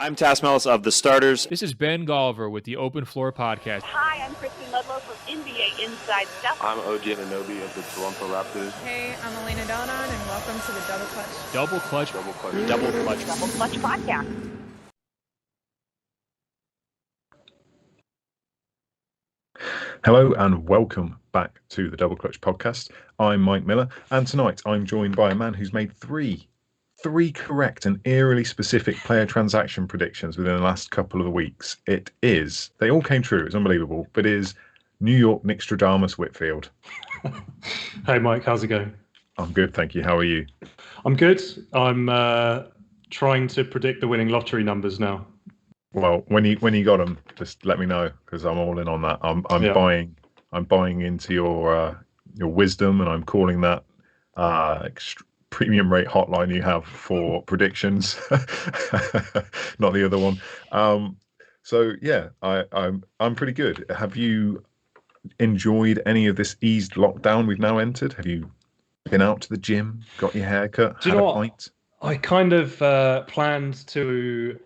I'm Tass Mellis of The Starters. This is Ben Golliver with the Open Floor Podcast. Hi, I'm Kristen Ludlow from NBA Inside Stuff. I'm OG Anunoby of the Toronto Raptors. Hey, I'm Elena Donan, and welcome to the Double Clutch. Double Clutch. Double Clutch. Double Clutch. Double Clutch Podcast. Hello and welcome back to the Double Clutch Podcast. I'm Mike Miller, and tonight I'm joined by a man who's made three correct and eerily specific player transaction predictions within the last couple of weeks. They all came true, it's unbelievable, but it is New York Nickstradamus Whitfield. Hey Mike, how's it going? I'm good, thank you. How are you? I'm good. I'm trying to predict the winning lottery numbers now. Well, when you got them, just let me know, because I'm all in on that. I'm buying into your wisdom, and I'm calling that premium rate hotline you have for predictions, not the other one. So yeah, I'm pretty good. Have you enjoyed any of this eased lockdown we've now entered? Have you been out to the gym, got your hair cut, had a pint? I kind of planned to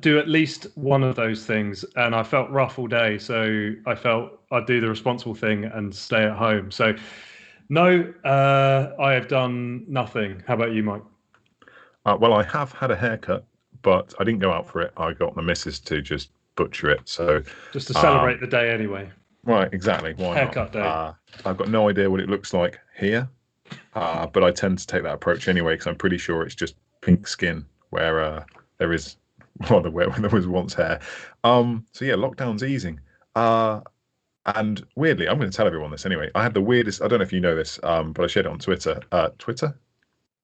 do at least one of those things, and I felt rough all day, so I felt I'd do the responsible thing and stay at home. So no, I have done nothing. How about you, Mike? Well, I have had a haircut, but I didn't go out for it. I got my missus to just butcher it. So just to celebrate the day anyway. Right, exactly. Why haircut not? Day. I've got no idea what it looks like here, but I tend to take that approach anyway, because I'm pretty sure it's just pink skin where there is, rather, where there was once hair. So yeah, lockdown's easing. And weirdly, I'm going to tell everyone this anyway. I had the weirdest, I don't know if you know this, but I shared it on Twitter.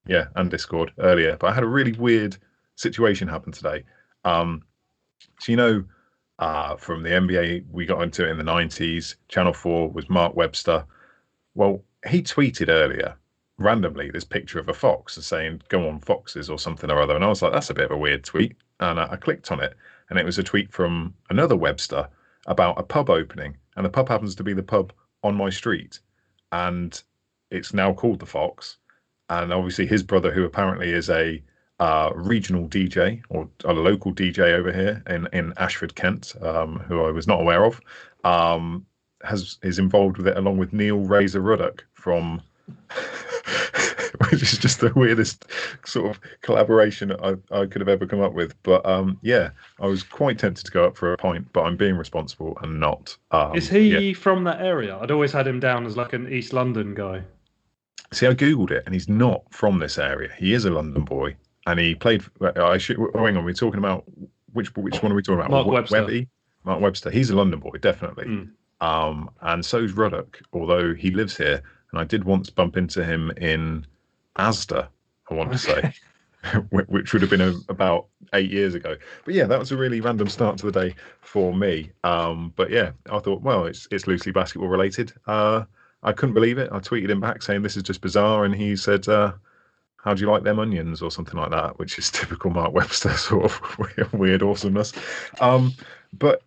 Yeah, and Discord earlier. But I had a really weird situation happen today. So you know, from the NBA, we got into it in the 90s. Channel 4 was Mark Webster. Well, he tweeted earlier, randomly, this picture of a fox and saying, "Go on, foxes," or something or other. And I was like, that's a bit of a weird tweet. And I clicked on it, and it was a tweet from another Webster about a pub opening. And the pub happens to be the pub on my street. And it's now called the Fox. And obviously his brother, who apparently is a regional DJ or a local DJ over here in Ashford, Kent, who I was not aware of, is involved with it, along with Neil Razor Ruddock from... which is just the weirdest sort of collaboration I could have ever come up with. But yeah, I was quite tempted to go up for a pint, but I'm being responsible and not. Is he from that area? I'd always had him down as like an East London guy. See, I Googled it, and he's not from this area. He is a London boy, and he played... hang on, we're talking about... Which one are we talking about? Mark Webster. Mark Webster. He's a London boy, definitely. And so's Ruddock, although he lives here. And I did once bump into him in Asda, I want to say, which would have been about 8 years ago. But yeah, that was a really random start to the day for me. But yeah, I thought, well, it's loosely basketball related. I couldn't believe it. I tweeted him back saying, "This is just bizarre." And he said, "How do you like them onions?" or something like that, which is typical Mark Webster sort of weird awesomeness. But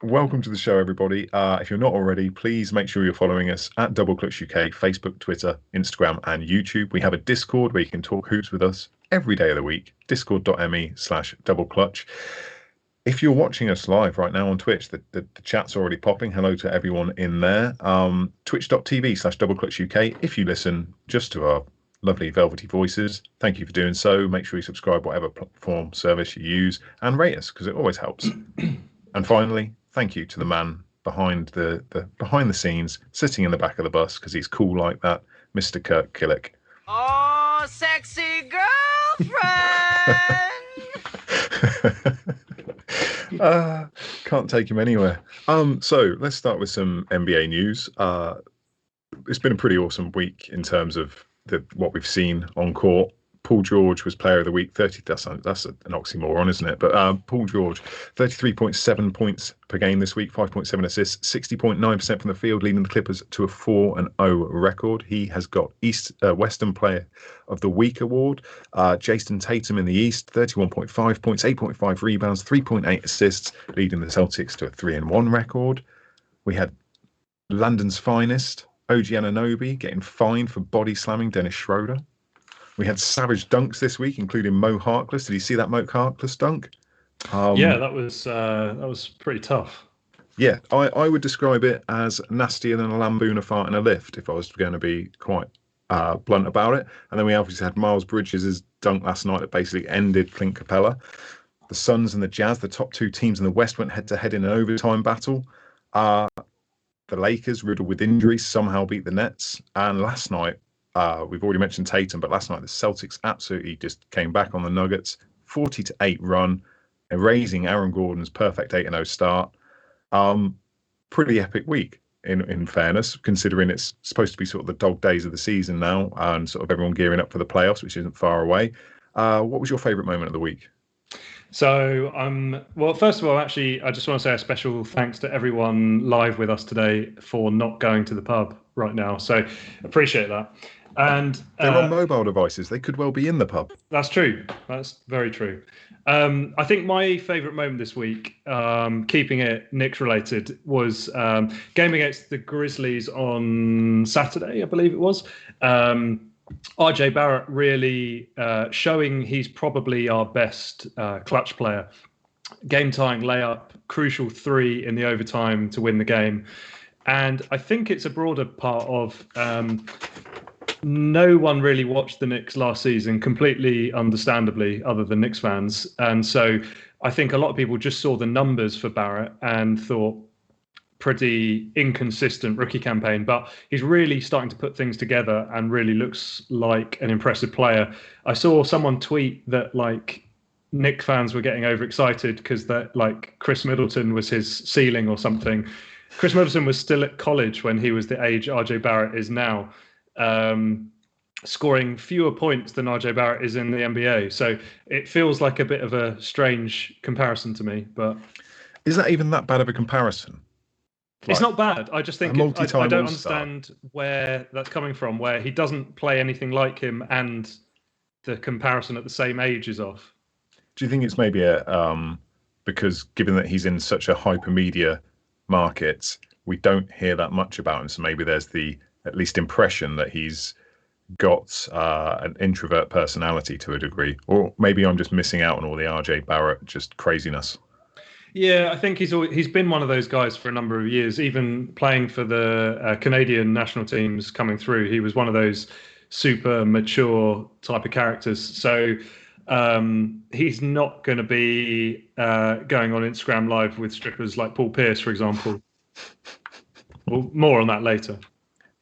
welcome to the show, everybody. If you're not already, please make sure you're following us at Double Clutch UK, Facebook, Twitter, Instagram, and YouTube. We have a Discord where you can talk hoops with us every day of the week, discord.me/doubleclutch. If you're watching us live right now on Twitch, the chat's already popping. Hello to everyone in there. Twitch.tv/doubleclutch UK. If you listen just to our lovely velvety voices, thank you for doing so. Make sure you subscribe, whatever platform service you use, and rate us, because it always helps. And finally, thank you to the man behind the scenes, sitting in the back of the bus, because he's cool like that, Mr. Kirk Killick. Oh, sexy girlfriend! Can't take him anywhere. So let's start with some NBA news. It's been a pretty awesome week in terms of what we've seen on court. Paul George was Player of the Week. That's an oxymoron, isn't it? But Paul George, 33.7 points per game this week, 5.7 assists, 60.9% from the field, leading the Clippers to a 4-0 record. He has got Western Player of the Week award. Jason Tatum in the East, 31.5 points, 8.5 rebounds, 3.8 assists, leading the Celtics to a 3-1 record. We had London's finest, OG Anunoby, getting fined for body slamming Dennis Schroeder. We had savage dunks this week, including Mo Harkless. Did you see that Mo Harkless dunk? Yeah, that was pretty tough. Yeah, I would describe it as nastier than a Lamboona fart in a lift, if I was going to be quite blunt about it. And then we obviously had Miles Bridges' dunk last night that basically ended Clint Capella. The Suns and the Jazz, the top two teams in the West, went head-to-head in an overtime battle. The Lakers, riddled with injuries, somehow beat the Nets. And last night, we've already mentioned Tatum, but last night the Celtics absolutely just came back on the Nuggets. 40-8 run, erasing Aaron Gordon's perfect 8-0 start. Pretty epic week, in fairness, considering it's supposed to be sort of the dog days of the season now and sort of everyone gearing up for the playoffs, which isn't far away. What was your favourite moment of the week? So, well, first of all, actually, I just want to say a special thanks to everyone live with us today for not going to the pub right now. So, appreciate that. And they're on mobile devices. They could well be in the pub. That's true. That's very true. I think my favourite moment this week, keeping it Knicks related, was game against the Grizzlies on Saturday, I believe it was. RJ Barrett really showing he's probably our best clutch player. Game-tying layup, crucial three in the overtime to win the game. And I think it's a broader part of no one really watched the Knicks last season, completely understandably, other than Knicks fans. And so I think a lot of people just saw the numbers for Barrett and thought, pretty inconsistent rookie campaign, but he's really starting to put things together and really looks like an impressive player. I saw someone tweet that like Knick fans were getting overexcited because that like Chris Middleton was his ceiling or something. Chris Middleton was still at college when he was the age RJ Barrett is now, scoring fewer points than RJ Barrett is in the NBA. So it feels like a bit of a strange comparison to me, but is that even that bad of a comparison? It's not bad. I just think I don't understand where that's coming from, where he doesn't play anything like him and the comparison at the same age is off. Do you think it's maybe because given that he's in such a hypermedia market, we don't hear that much about him, so maybe there's the at least impression that he's got an introvert personality to a degree, or maybe I'm just missing out on all the RJ Barrett just craziness. Yeah, I think he's been one of those guys for a number of years, even playing for the Canadian national teams coming through. He was one of those super mature type of characters. So he's not going to be going on Instagram Live with strippers like Paul Pierce, for example. Well, more on that later.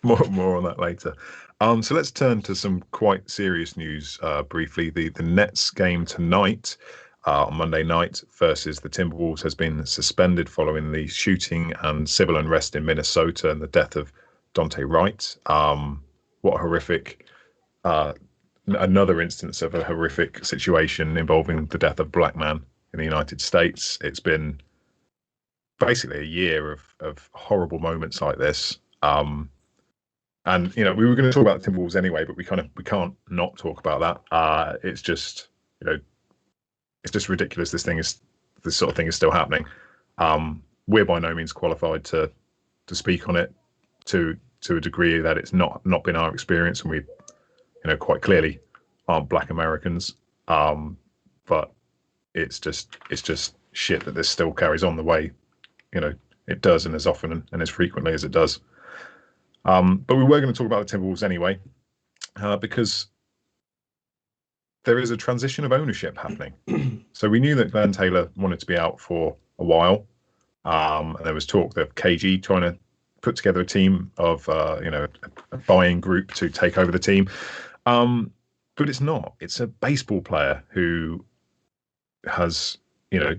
More on that later. So let's turn to some quite serious news briefly. The Nets game tonight on Monday night versus the Timberwolves has been suspended following the shooting and civil unrest in Minnesota and the death of Dante Wright. What a horrific, another instance of a horrific situation involving the death of a black man in the United States. It's been basically a year of horrible moments like this. And, you know, we were going to talk about the Timberwolves anyway, but we can't not talk about that. It's just, you know, it's just ridiculous. This sort of thing is still happening. We're by no means qualified to speak on it to a degree that it's not been our experience, and we, you know, quite clearly aren't Black Americans. But it's just shit that this still carries on the way, you know, it does, and as often and as frequently as it does. But we were going to talk about the Timberwolves anyway, because there is a transition of ownership happening. So we knew that Glenn Taylor wanted to be out for a while. And there was talk of KG trying to put together a team of, you know, a buying group to take over the team. But it's not. It's a baseball player who has, you know,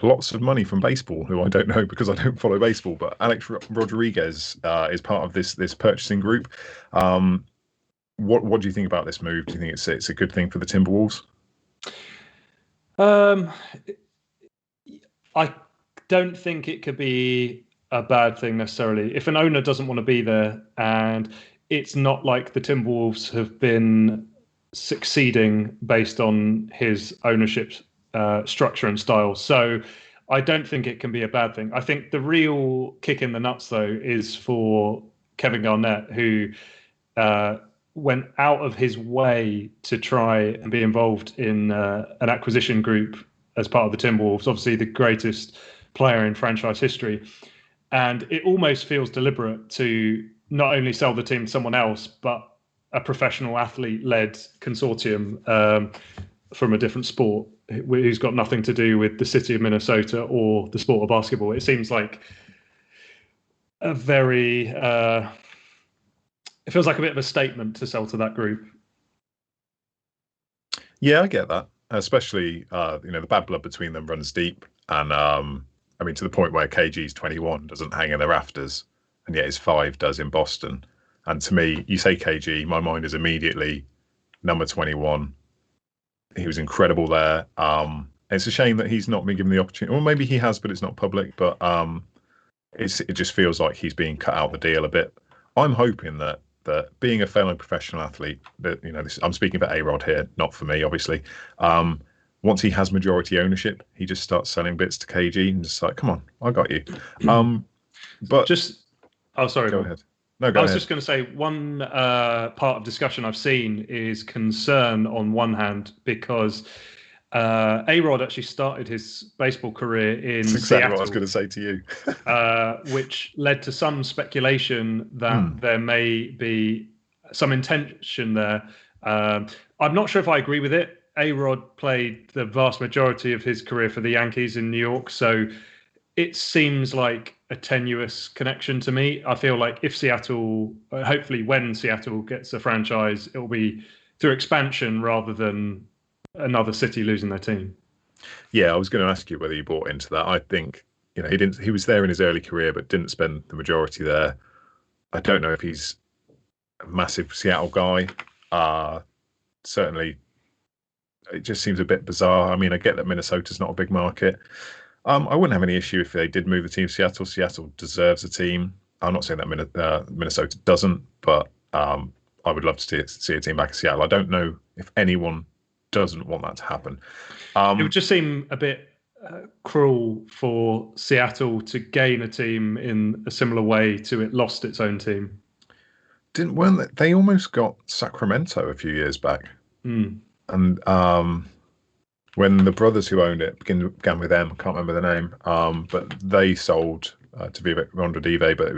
lots of money from baseball, who I don't know because I don't follow baseball. But Alex Rodriguez is part of this purchasing group. What do you think about this move? Do you think it's a good thing for the Timberwolves? I don't think it could be a bad thing necessarily. If an owner doesn't want to be there, and it's not like the Timberwolves have been succeeding based on his ownership structure and style. So I don't think it can be a bad thing. I think the real kick in the nuts, though, is for Kevin Garnett, who went out of his way to try and be involved in an acquisition group as part of the Timberwolves, obviously the greatest player in franchise history. And it almost feels deliberate to not only sell the team to someone else, but a professional athlete-led consortium from a different sport who's got nothing to do with the city of Minnesota or the sport of basketball. It seems like a very... it feels like a bit of a statement to sell to that group. Yeah, I get that. Especially, the bad blood between them runs deep. And, to the point where KG's 21 doesn't hang in the rafters, and yet his 5 does in Boston. And to me, you say KG, my mind is immediately number 21. He was incredible there. It's a shame that he's not been given the opportunity, or maybe he has, but it's not public. But it just feels like he's being cut out the deal a bit. I'm hoping that being a fellow professional athlete, that I'm speaking for A-Rod here, not for me, obviously. Once he has majority ownership, he just starts selling bits to KG and just like, come on, I got you. But just, sorry, go ahead. No, go I was ahead. just going to say one part of discussion I've seen is concern on one hand because A-Rod actually started his baseball career in That's exactly Seattle, what I was going to say to you. which led to some speculation that there may be some intention there. I'm not sure if I agree with it. A-Rod played the vast majority of his career for the Yankees in New York, so it seems like a tenuous connection to me. I feel like if Seattle, hopefully when Seattle gets a franchise, it'll be through expansion rather than another city losing their team. Yeah, I was going to ask you whether you bought into that. I think he was there in his early career, but didn't spend the majority there. I don't know if he's a massive Seattle guy. Certainly, it just seems a bit bizarre. I mean, I get that Minnesota's not a big market. I wouldn't have any issue if they did move the team to Seattle. Seattle deserves a team. I'm not saying that Minnesota doesn't, but I would love to see a team back in Seattle. I don't know if anyone doesn't want that to happen. It would just seem a bit cruel for Seattle to gain a team in a similar way to it lost its own team. Weren't they almost got Sacramento a few years back? And when the brothers who owned it began with M, I can't remember the name, but they sold to Vivek Randradive, but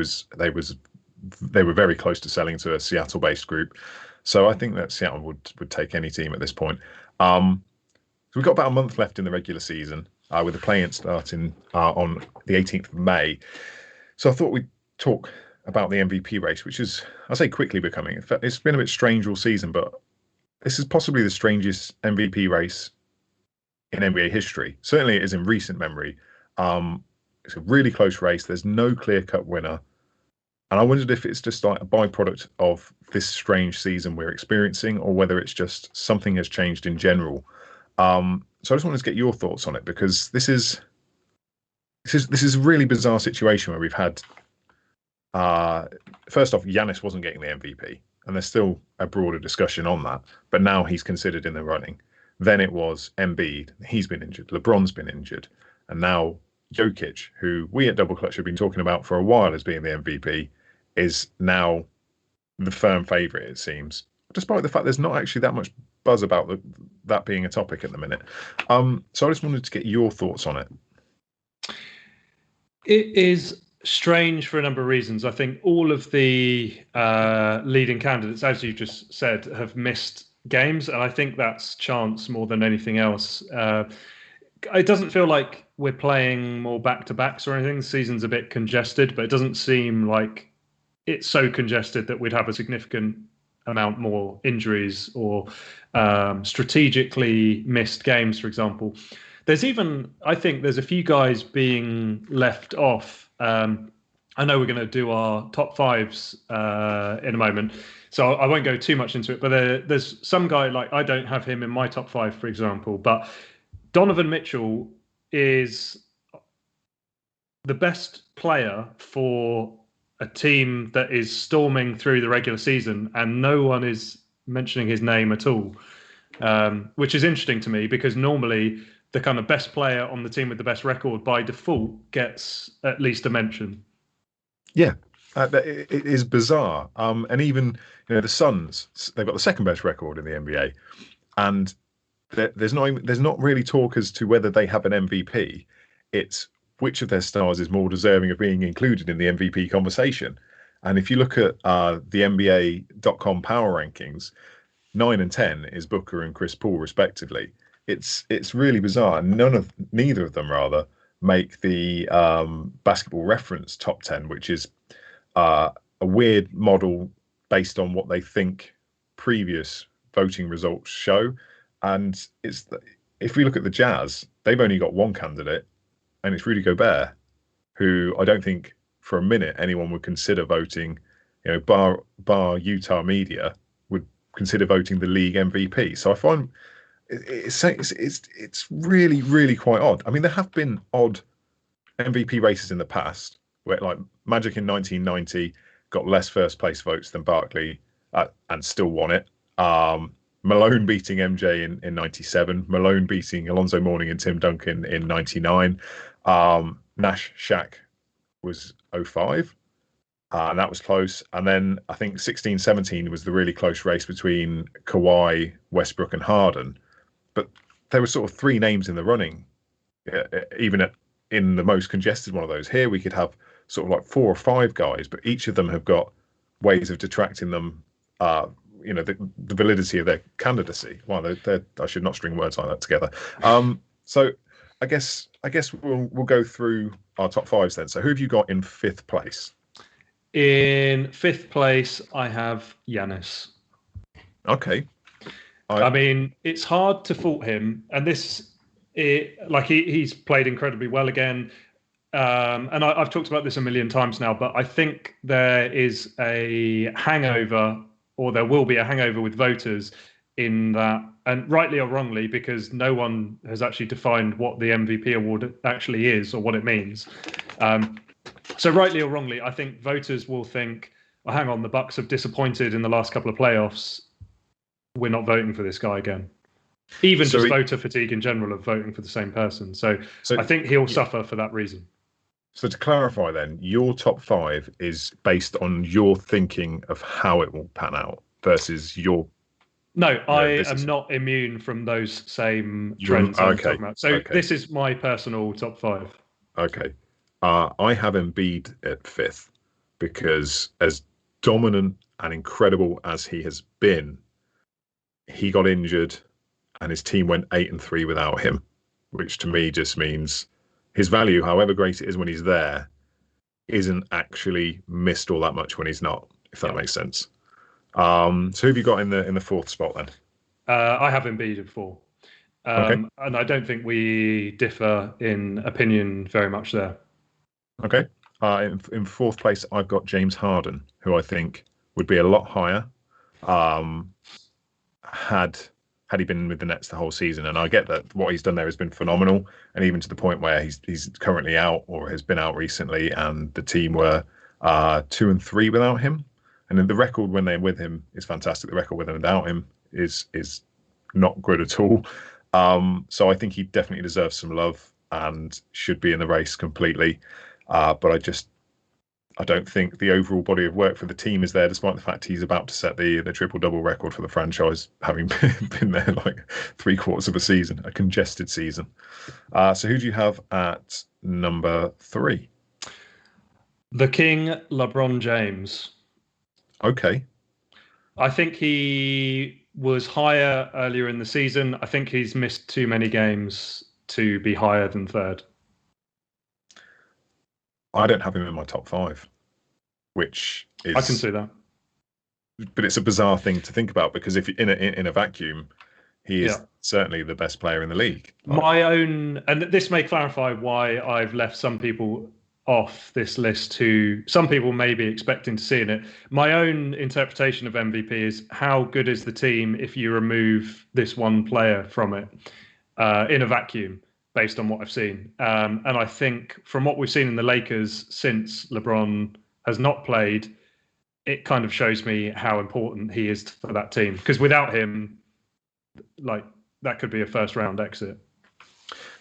they were very close to selling to a Seattle-based group. So I think that Seattle would take any team at this point. So we've got about a month left in the regular season, with the play-in starting on the 18th of May. So I thought we'd talk about the MVP race, which is, I say, quickly becoming. It's been a bit strange all season, but this is possibly the strangest MVP race in NBA history. Certainly it is in recent memory. It's a really close race. There's no clear-cut winner. And I wondered if it's just like a byproduct of this strange season we're experiencing, or whether it's just something has changed in general. So I just wanted to get your thoughts on it, because this is a really bizarre situation where we've had, first off, Giannis wasn't getting the MVP, and there's still a broader discussion on that. But now he's considered in the running. Then it was Embiid, he's been injured. LeBron's been injured, and now Jokic, who we at Double Clutch have been talking about for a while as being the MVP, is now the firm favourite, it seems, despite the fact there's not actually that much buzz about that being a topic at the minute. So I just wanted to get your thoughts on it. It is strange for a number of reasons. I think all of the leading candidates, as you just said, have missed games, and I think that's chance more than anything else. It doesn't feel like we're playing more back-to-backs or anything. The season's a bit congested, but it doesn't seem like it's so congested that we'd have a significant amount more injuries or strategically missed games, for example. I think there's a few guys being left off. I know we're going to do our top fives in a moment, so I won't go too much into it, but there's some guy, like, I don't have him in my top five, for example, but Donovan Mitchell is the best player for a team that is storming through the regular season, and no one is mentioning his name at all, which is interesting to me, because normally the kind of best player on the team with the best record by default gets at least a mention. Yeah, It is bizarre. And even the Suns, they've got the second best record in the NBA, and there's not really talk as to whether they have an MVP. It's which of their stars is more deserving of being included in the MVP conversation. And if you look at the NBA.com power rankings, 9 and 10 is Booker and Chris Paul respectively. It's really bizarre. Neither of them rather make the Basketball Reference top 10, which is a weird model based on what they think previous voting results show. And if we look at the Jazz, they've only got one candidate, and it's Rudy Gobert, who I don't think for a minute anyone would consider voting, bar Utah media would consider voting the league MVP. So I find it's really, really quite odd. I mean, there have been odd MVP races in the past, where like Magic in 1990 got less first place votes than Barkley and still won it. Malone beating MJ in 97, Malone beating Alonzo Mourning and Tim Duncan in 99. Nash Shaq was 05, and that was close. And then I think 16-17 was the really close race between Kawhi, Westbrook, and Harden. But there were sort of three names in the running, even in the most congested one of those. Here we could have sort of like 4 or 5 guys, but each of them have got ways of detracting them, the validity of their candidacy. Well, I should not string words like that together. So I guess we'll go through our top 5s then. So who have you got in 5th place? In 5th place, I have Giannis. Okay. I mean, it's hard to fault him, and he's played incredibly well again. And I've talked about this a million times now, but I think there is a hangover, or there will be a hangover with voters in that, and rightly or wrongly, because no one has actually defined what the MVP award actually is or what it means. So rightly or wrongly, I think voters will think, oh, hang on, the Bucks have disappointed in the last couple of playoffs. We're not voting for this guy again. Even just voter fatigue in general of voting for the same person. So I think he'll suffer for that reason. So to clarify then, your top 5 is based on your thinking of how it will pan out versus your... No, I am not immune from those same trends I'm talking about. So this is my personal top 5. Okay. I have Embiid at 5th because as dominant and incredible as he has been, he got injured and his team went 8-3 without him, which to me just means his value, however great it is when he's there, isn't actually missed all that much when he's not, if that makes sense. So who have you got in the 4th spot then? I have Embiid at 4. And I don't think we differ in opinion very much there. Okay. In 4th place, I've got James Harden, who I think would be a lot higher had he been with the Nets the whole season. And I get that what he's done there has been phenomenal, and even to the point where he's currently out or has been out recently, and the team were 2-3 without him. And then the record when they're with him is fantastic. The record with and without him is not good at all. So I think he definitely deserves some love and should be in the race completely. But I don't think the overall body of work for the team is there, despite the fact he's about to set the triple-double record for the franchise, having been there like 3/4 of a season, a congested season. So who do you have at number 3? The King, LeBron James. Okay. I think he was higher earlier in the season. I think he's missed too many games to be higher than 3rd. I don't have him in my top 5, which is... I can see that. But it's a bizarre thing to think about, because if in a vacuum, he is certainly the best player in the league. My own, and this may clarify why I've left some people off this list who some people may be expecting to see in it. My own interpretation of MVP is how good is the team if you remove this one player from it in a vacuum, based on what I've seen. And I think from what we've seen in the Lakers since LeBron has not played, it kind of shows me how important he is for that team. Because without him, like, that could be a first round exit.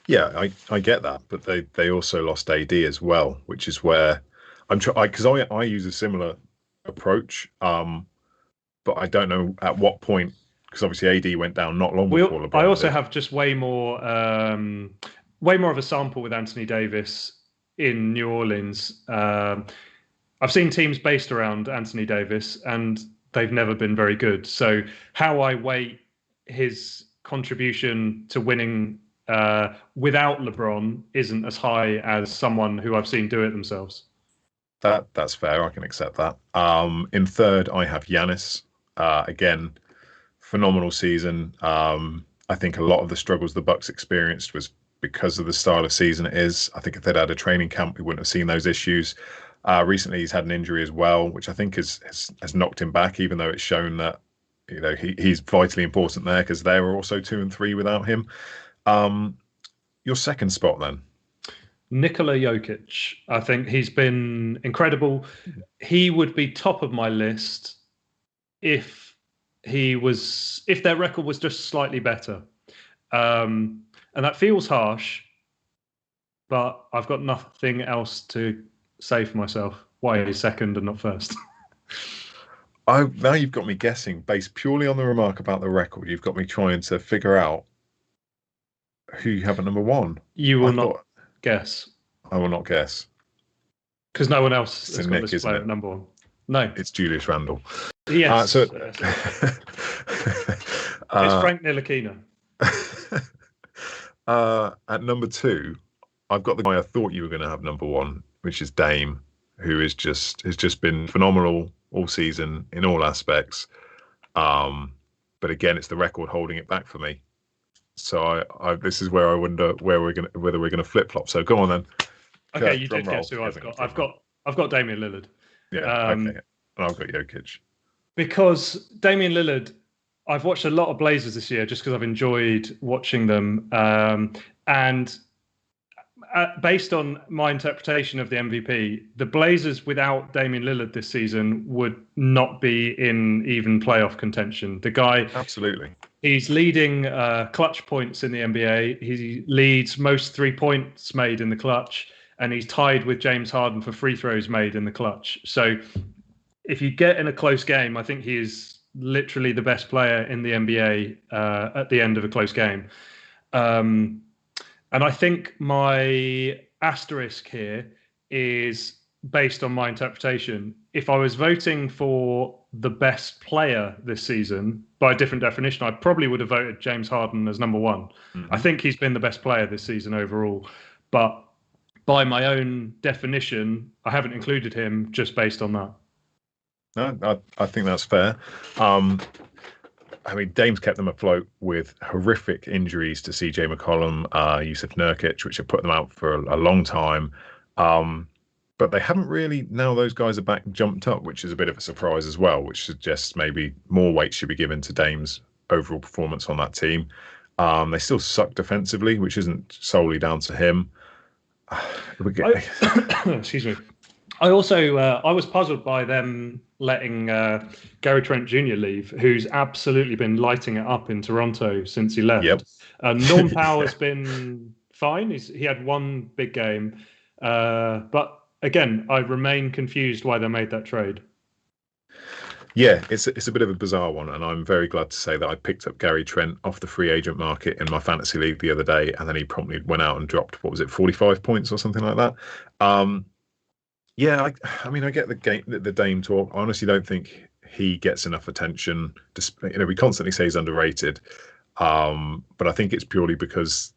Yeah, I get that, but they also lost AD as well, which is where because I use a similar approach, but I don't know at what point, because obviously AD went down not long before LeBron. I also did. have just way more of a sample with Anthony Davis in New Orleans. I've seen teams based around Anthony Davis, and they've never been very good. So how I weight his contribution to winning without LeBron isn't as high as someone who I've seen do it themselves. That's fair. I can accept that. In third, I have Giannis. Again, phenomenal season. I think a lot of the struggles the Bucks experienced was because of the style of season it is. I think if they'd had a training camp, we wouldn't have seen those issues. Recently, he's had an injury as well, which I think has knocked him back, even though it's shown that he's vitally important there, because they were also 2 and 3 without him. Your second spot then? Nikola Jokic. I think he's been incredible. He would be top of my list if their record was just slightly better. And that feels harsh, but I've got nothing else to say for myself why he's second and not first. Now you've got me guessing, based purely on the remark about the record. You've got me trying to figure out who you have at number one. You will not guess. I will not guess. Because no one else has got Nick, this player at number one. No. It's Julius Randle. Yes. It's Frank Ntilikina. At number two, I've got the guy I thought you were going to have number one, which is Dame, who has just been phenomenal all season in all aspects. But again, it's the record holding it back for me. So this is where I wonder whether we're gonna flip flop. So go on then. Okay, you did guess who I've got. I've got Damian Lillard. Yeah, okay. And I've got Jokic. Because Damian Lillard, I've watched a lot of Blazers this year just because I've enjoyed watching them. And based on my interpretation of the MVP, the Blazers without Damian Lillard this season would not be in even playoff contention. The guy, absolutely, he's leading clutch points in the NBA. He leads most 3 points made in the clutch, and he's tied with James Harden for free throws made in the clutch. So if you get in a close game, I think he is literally the best player in the NBA at the end of a close game. And I think my asterisk here is based on my interpretation. If I was voting for the best player this season, by a different definition, I probably would have voted James Harden as number one. Mm-hmm. I think he's been the best player this season overall. But by my own definition, I haven't included him just based on that. No, I think that's fair. I mean, Dame's kept them afloat with horrific injuries to CJ McCollum, Yusuf Nurkic, which have put them out for a long time. But they haven't really, now those guys are back, jumped up, which is a bit of a surprise as well, which suggests maybe more weight should be given to Dame's overall performance on that team. They still suck defensively, which isn't solely down to him. Excuse me. I also I was puzzled by them letting Gary Trent Jr. leave, who's absolutely been lighting it up in Toronto since he left. Yep. Norm Powell has been fine. He had one big game. But again, I remain confused why they made that trade. Yeah, it's a bit of a bizarre one, and I'm very glad to say that I picked up Gary Trent off the free agent market in my fantasy league the other day, and then he promptly went out and dropped, 45 points or something like that. Yeah, I mean, I get the Dame talk. I honestly don't think he gets enough attention. We constantly say he's underrated, but I think it's purely because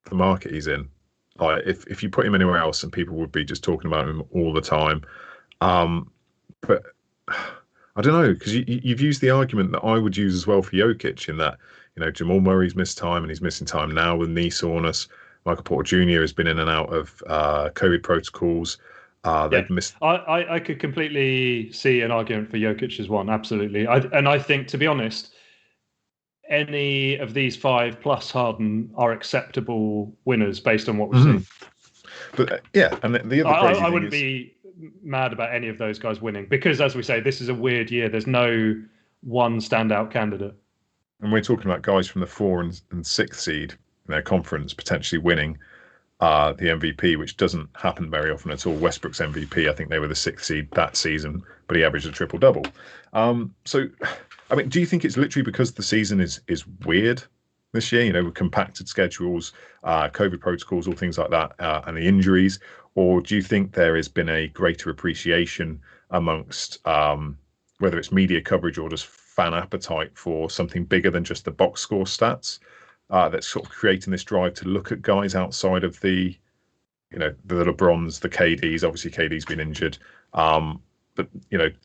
the market he's in. Like, if you put him anywhere else, and people would be just talking about him all the time. But I don't know, because you've used the argument that I would use as well for Jokic, in that Jamal Murray's missed time and he's missing time now with knee soreness. Michael Porter Jr. has been in and out of COVID protocols. They've missed. I could completely see an argument for Jokic as one, absolutely. I think, to be honest, any of these five plus Harden are acceptable winners based on what we've seen. But yeah, and the other crazy I wouldn't be mad about any of those guys winning, because, as we say, this is a weird year. There's no one standout candidate. And we're talking about guys from the 4 and 6 seed in their conference potentially winning. the MVP, which doesn't happen very often at all. Westbrook's MVP, I think they were the 6th seed that season, but he averaged a triple-double. So, I mean, do you think it's literally because the season is weird this year, with compacted schedules, COVID protocols, all things like that, and the injuries? Or do you think there has been a greater appreciation amongst whether it's media coverage or just fan appetite for something bigger than just the box score stats, that's sort of creating this drive to look at guys outside of the LeBrons, the KDs? Obviously, KD's been injured, but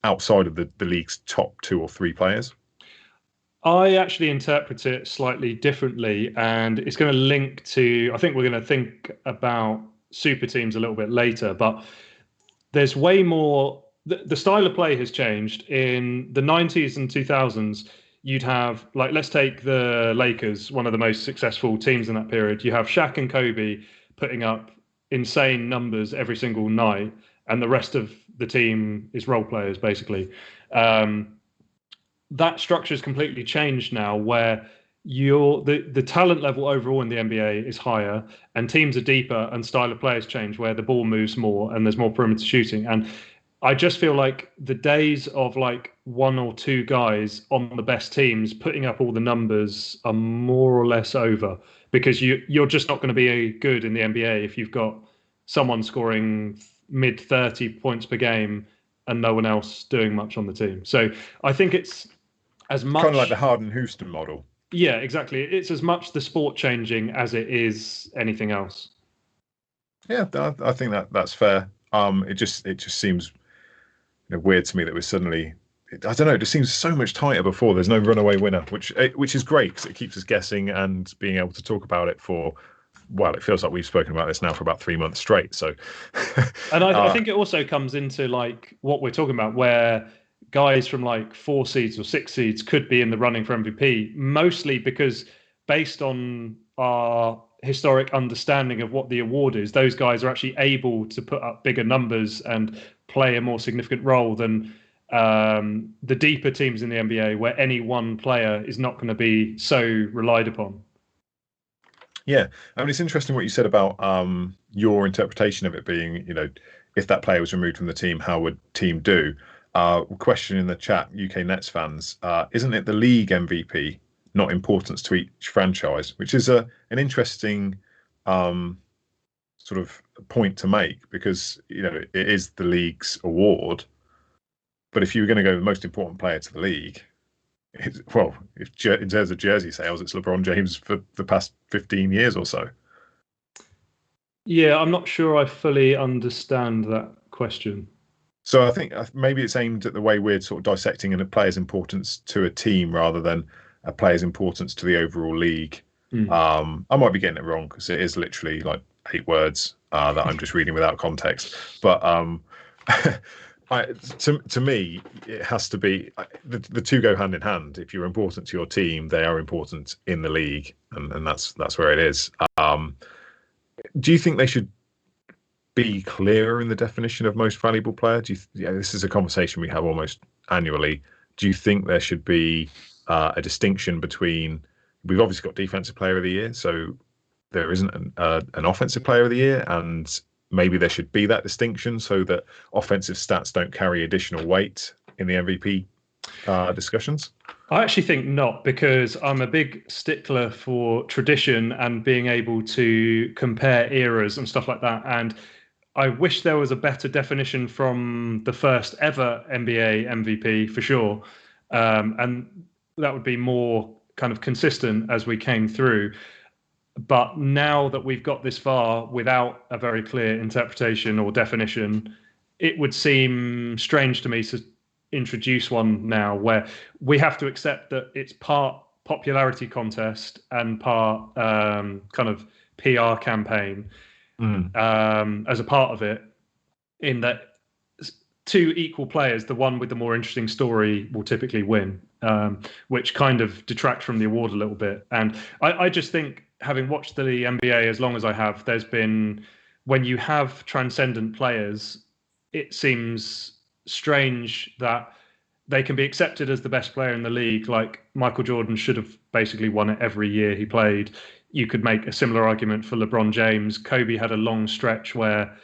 outside of the league's top 2 or 3 players. I actually interpret it slightly differently, and it's going to link to, I think we're going to think about super teams a little bit later, but there's way more. The style of play has changed. In the 90s and 2000s, you'd have, like, let's take the Lakers, one of the most successful teams in that period. You have Shaq and Kobe putting up insane numbers every single night, and the rest of the team is role players, basically. That structure has completely changed now, where the talent level overall in the NBA is higher, and teams are deeper, and style of play has changed, where the ball moves more and there's more perimeter shooting. And I just feel like the days of like 1 or 2 guys on the best teams putting up all the numbers are more or less over, because you're just not going to be good in the NBA if you've got someone scoring mid 30 points per game and no one else doing much on the team. So I think it's as much kind of like the Harden-Houston model. Yeah, exactly. It's as much the sport changing as it is anything else. Yeah, I think that's fair. It just seems weird to me that we're suddenly, I don't know, it just seems so much tighter before. There's no runaway winner, which is great because it keeps us guessing and being able to talk about it for, well, it feels like we've spoken about this now for about 3 months straight. So, and I think it also comes into like what we're talking about, where guys from like 4 seeds or 6 seeds could be in the running for MVP, mostly because based on our historic understanding of what the award is, those guys are actually able to put up bigger numbers and play a more significant role than the deeper teams in the NBA, where any one player is not going to be so relied upon. Yeah, I mean, it's interesting what you said about your interpretation of it being, if that player was removed from the team, how would team do? Question in the chat, UK Nets fans, isn't it the league MVP, not importance to each franchise? Which is an interesting sort of point to make, because it is the league's award. But if you were going to go the most important player to the league, in terms of jersey sales, it's LeBron James for the past 15 years or so. Yeah, I'm not sure I fully understand that question. So I think maybe it's aimed at the way we're sort of dissecting a player's importance to a team rather than a player's importance to the overall league. I might be getting it wrong because it is literally like 8 words that I'm just reading without context. But to me, it has to be the two go hand in hand. If you're important to your team, they are important in the league, and that's where it is. Do you think they should be clearer in the definition of most valuable player? This is a conversation we have almost annually. Do you think there should be a distinction between? We've obviously got defensive player of the year, so there isn't an offensive player of the year, and maybe there should be that distinction so that offensive stats don't carry additional weight in the MVP discussions? I actually think not, because I'm a big stickler for tradition and being able to compare eras and stuff like that. And I wish there was a better definition from the first ever NBA MVP for sure. And that would be more kind of consistent as we came through. But now that we've got this far without a very clear interpretation or definition, it would seem strange to me to introduce one now where we have to accept that it's part popularity contest and part kind of PR campaign as a part of it, in that 2 equal players, the one with the more interesting story will typically win, which kind of detracts from the award a little bit. And I just think, having watched the NBA as long as I have, there's been, when you have transcendent players, it seems strange that they can be accepted as the best player in the league. Like Michael Jordan should have basically won it every year he played. you could make a similar argument for LeBron James. Kobe had a long stretch where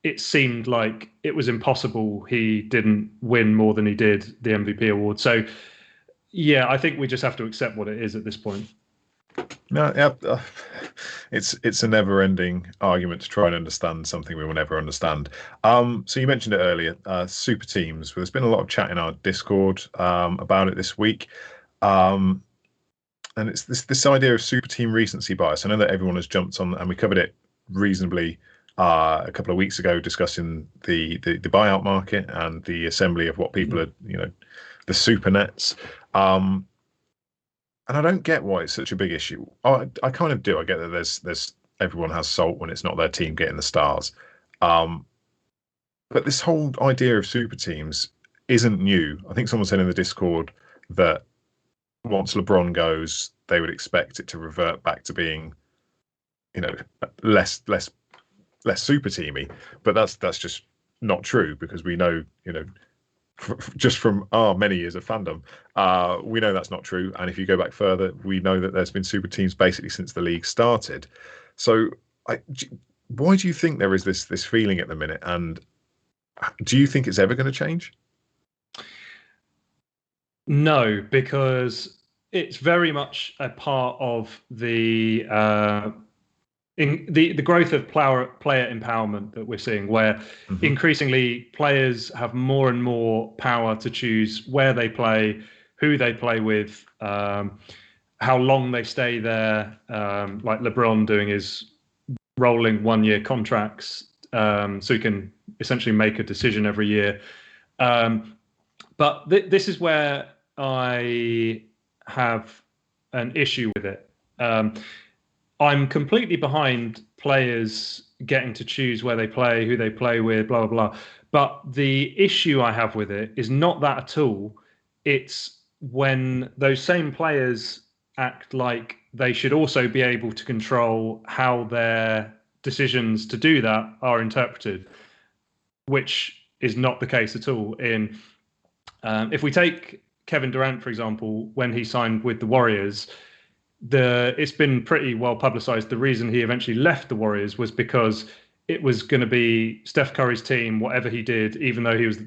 it seemed like it was impossible he didn't win more than he did the MVP award. So, yeah, I think we just have to accept what it is at this point. No, yeah, it's a never-ending argument to try and understand something we will never understand. So you mentioned it earlier, super teams. There's been a lot of chat in our Discord about it this week, and it's this idea of super team recency bias. I know that everyone has jumped on, and we covered it reasonably a couple of weeks ago, discussing the buyout market and the assembly of what people are, the super nets. And I don't get why it's such a big issue. I kind of do. I get that there's everyone has salt when it's not their team getting the stars. But this whole idea of super teams isn't new. I think someone said in the Discord that once LeBron goes, they would expect it to revert back to being, less super teamy. But that's just not true, because we know, just from our many years of fandom, we know that's not true. And if you go back further, we know that there's been super teams basically since the league started. So why do you think there is this feeling at the minute? And do you think it's ever going to change? No, because it's very much a part of the growth of player empowerment that we're seeing, where increasingly players have more and more power to choose where they play, who they play with, how long they stay there, like LeBron doing his rolling 1-year contracts, so he can essentially make a decision every year. But this is where I have an issue with it. I'm completely behind players getting to choose where they play, who they play with, blah, blah, blah. But the issue I have with it is not that at all. It's when those same players act like they should also be able to control how their decisions to do that are interpreted, which is not the case at all. If we take Kevin Durant, for example, when he signed with the Warriors, it's been pretty well publicized. The reason he eventually left the Warriors was because it was going to be Steph Curry's team, whatever he did, even though he was,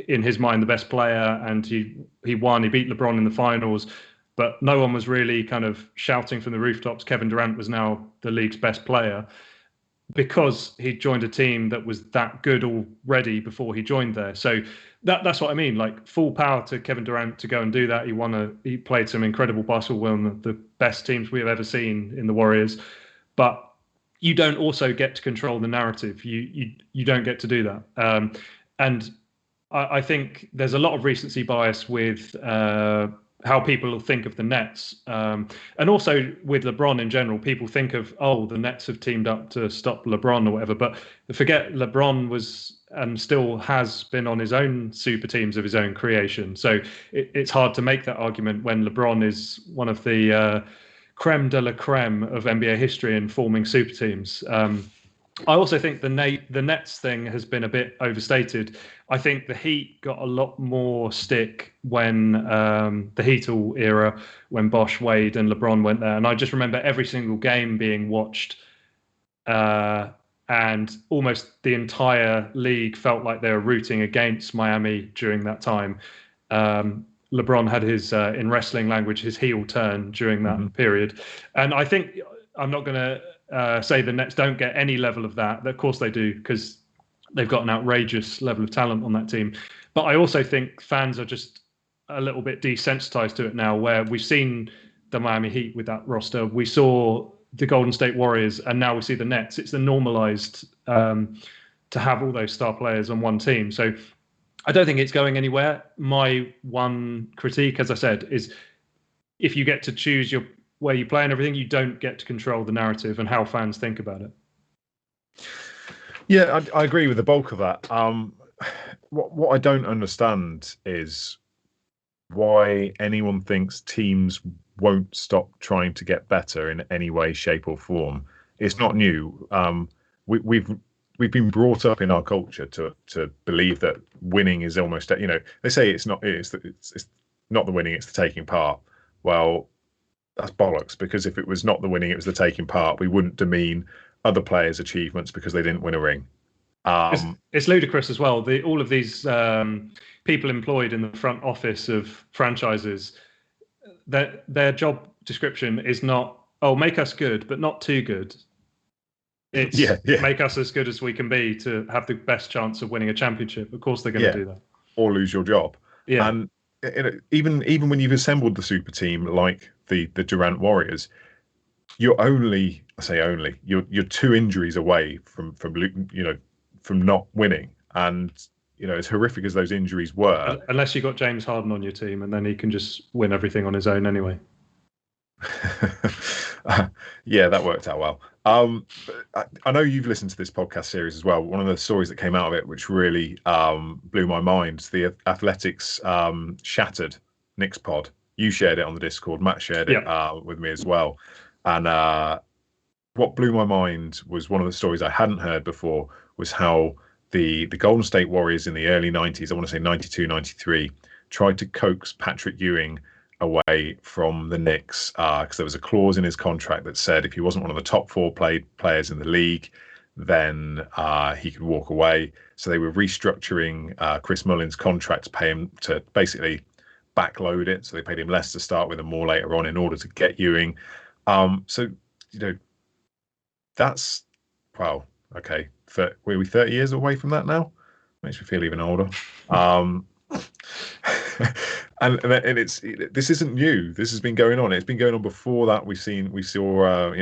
in his mind, the best player, and he won, he beat LeBron in the finals, but no one was really kind of shouting from the rooftops Kevin Durant was now the league's best player, because he joined a team that was that good already before he joined there. So that's what I mean. Like, full power to Kevin Durant to go and do that. He played some incredible basketball, one of the best teams we have ever seen in the Warriors. But you don't also get to control the narrative. You don't get to do that. And I think there's a lot of recency bias with how people think of the Nets. And also with LeBron in general, people think of, the Nets have teamed up to stop LeBron or whatever. But forget, LeBron was and still has been on his own super teams of his own creation. So it's hard to make that argument when LeBron is one of the creme de la creme of NBA history in forming super teams. I also think the Nets thing has been a bit overstated. I think the Heat got a lot more stick when the Heat-all era, when Bosh, Wade and LeBron went there. And I just remember every single game being watched, and almost the entire league felt like they were rooting against Miami during that time. LeBron had his, in wrestling language, his heel turn during that period. And I think, I'm not going to say the Nets don't get any level of that. Of course they do, because they've got an outrageous level of talent on that team. But I also think fans are just a little bit desensitized to it now, where we've seen the Miami Heat with that roster. We saw the Golden State Warriors, and now we see the Nets. It's the normalized to have all those star players on one team. So I don't think it's going anywhere. My one critique, as I said, is if you get to choose where you play and everything, you don't get to control the narrative and how fans think about it. Yeah, I agree with the bulk of that. What I don't understand is why anyone thinks teams won't stop trying to get better in any way, shape, or form. It's not new. We've been brought up in our culture to believe that winning is almost, they say it's not the winning, it's the taking part. Well, that's bollocks, because if it was not the winning, it was the taking part, we wouldn't demean other players' achievements because they didn't win a ring. It's ludicrous as well. All of these people employed in the front office of franchises, their job description is not, oh, make us good, but not too good. It's make us as good as we can be to have the best chance of winning a championship. Of course they're going to do that. Or lose your job. Yeah. And even when you've assembled the super team like the Durant Warriors, you're you're 2 injuries away from not winning. And as horrific as those injuries were, unless you got James Harden on your team, and then he can just win everything on his own anyway. Yeah, that worked out well. I know you've listened to this podcast series as well. One of the stories that came out of it, which really blew my mind, the Athletics Shattered Knicks pod. You shared it on the Discord. Matt shared it with me as well. And what blew my mind was one of the stories I hadn't heard before was how the Golden State Warriors in the early 90s, I want to say 92, 93, tried to coax Patrick Ewing away from the Knicks because there was a clause in his contract that said if he wasn't one of the top 4 players in the league, then he could walk away. So they were restructuring Chris Mullin's contract to pay him to basically backload it. So they paid him less to start with and more later on in order to get Ewing. That's wow. Okay, we're 30 years away from that now. Makes me feel even older. And this isn't new. This has been going on. It's been going on before that. We saw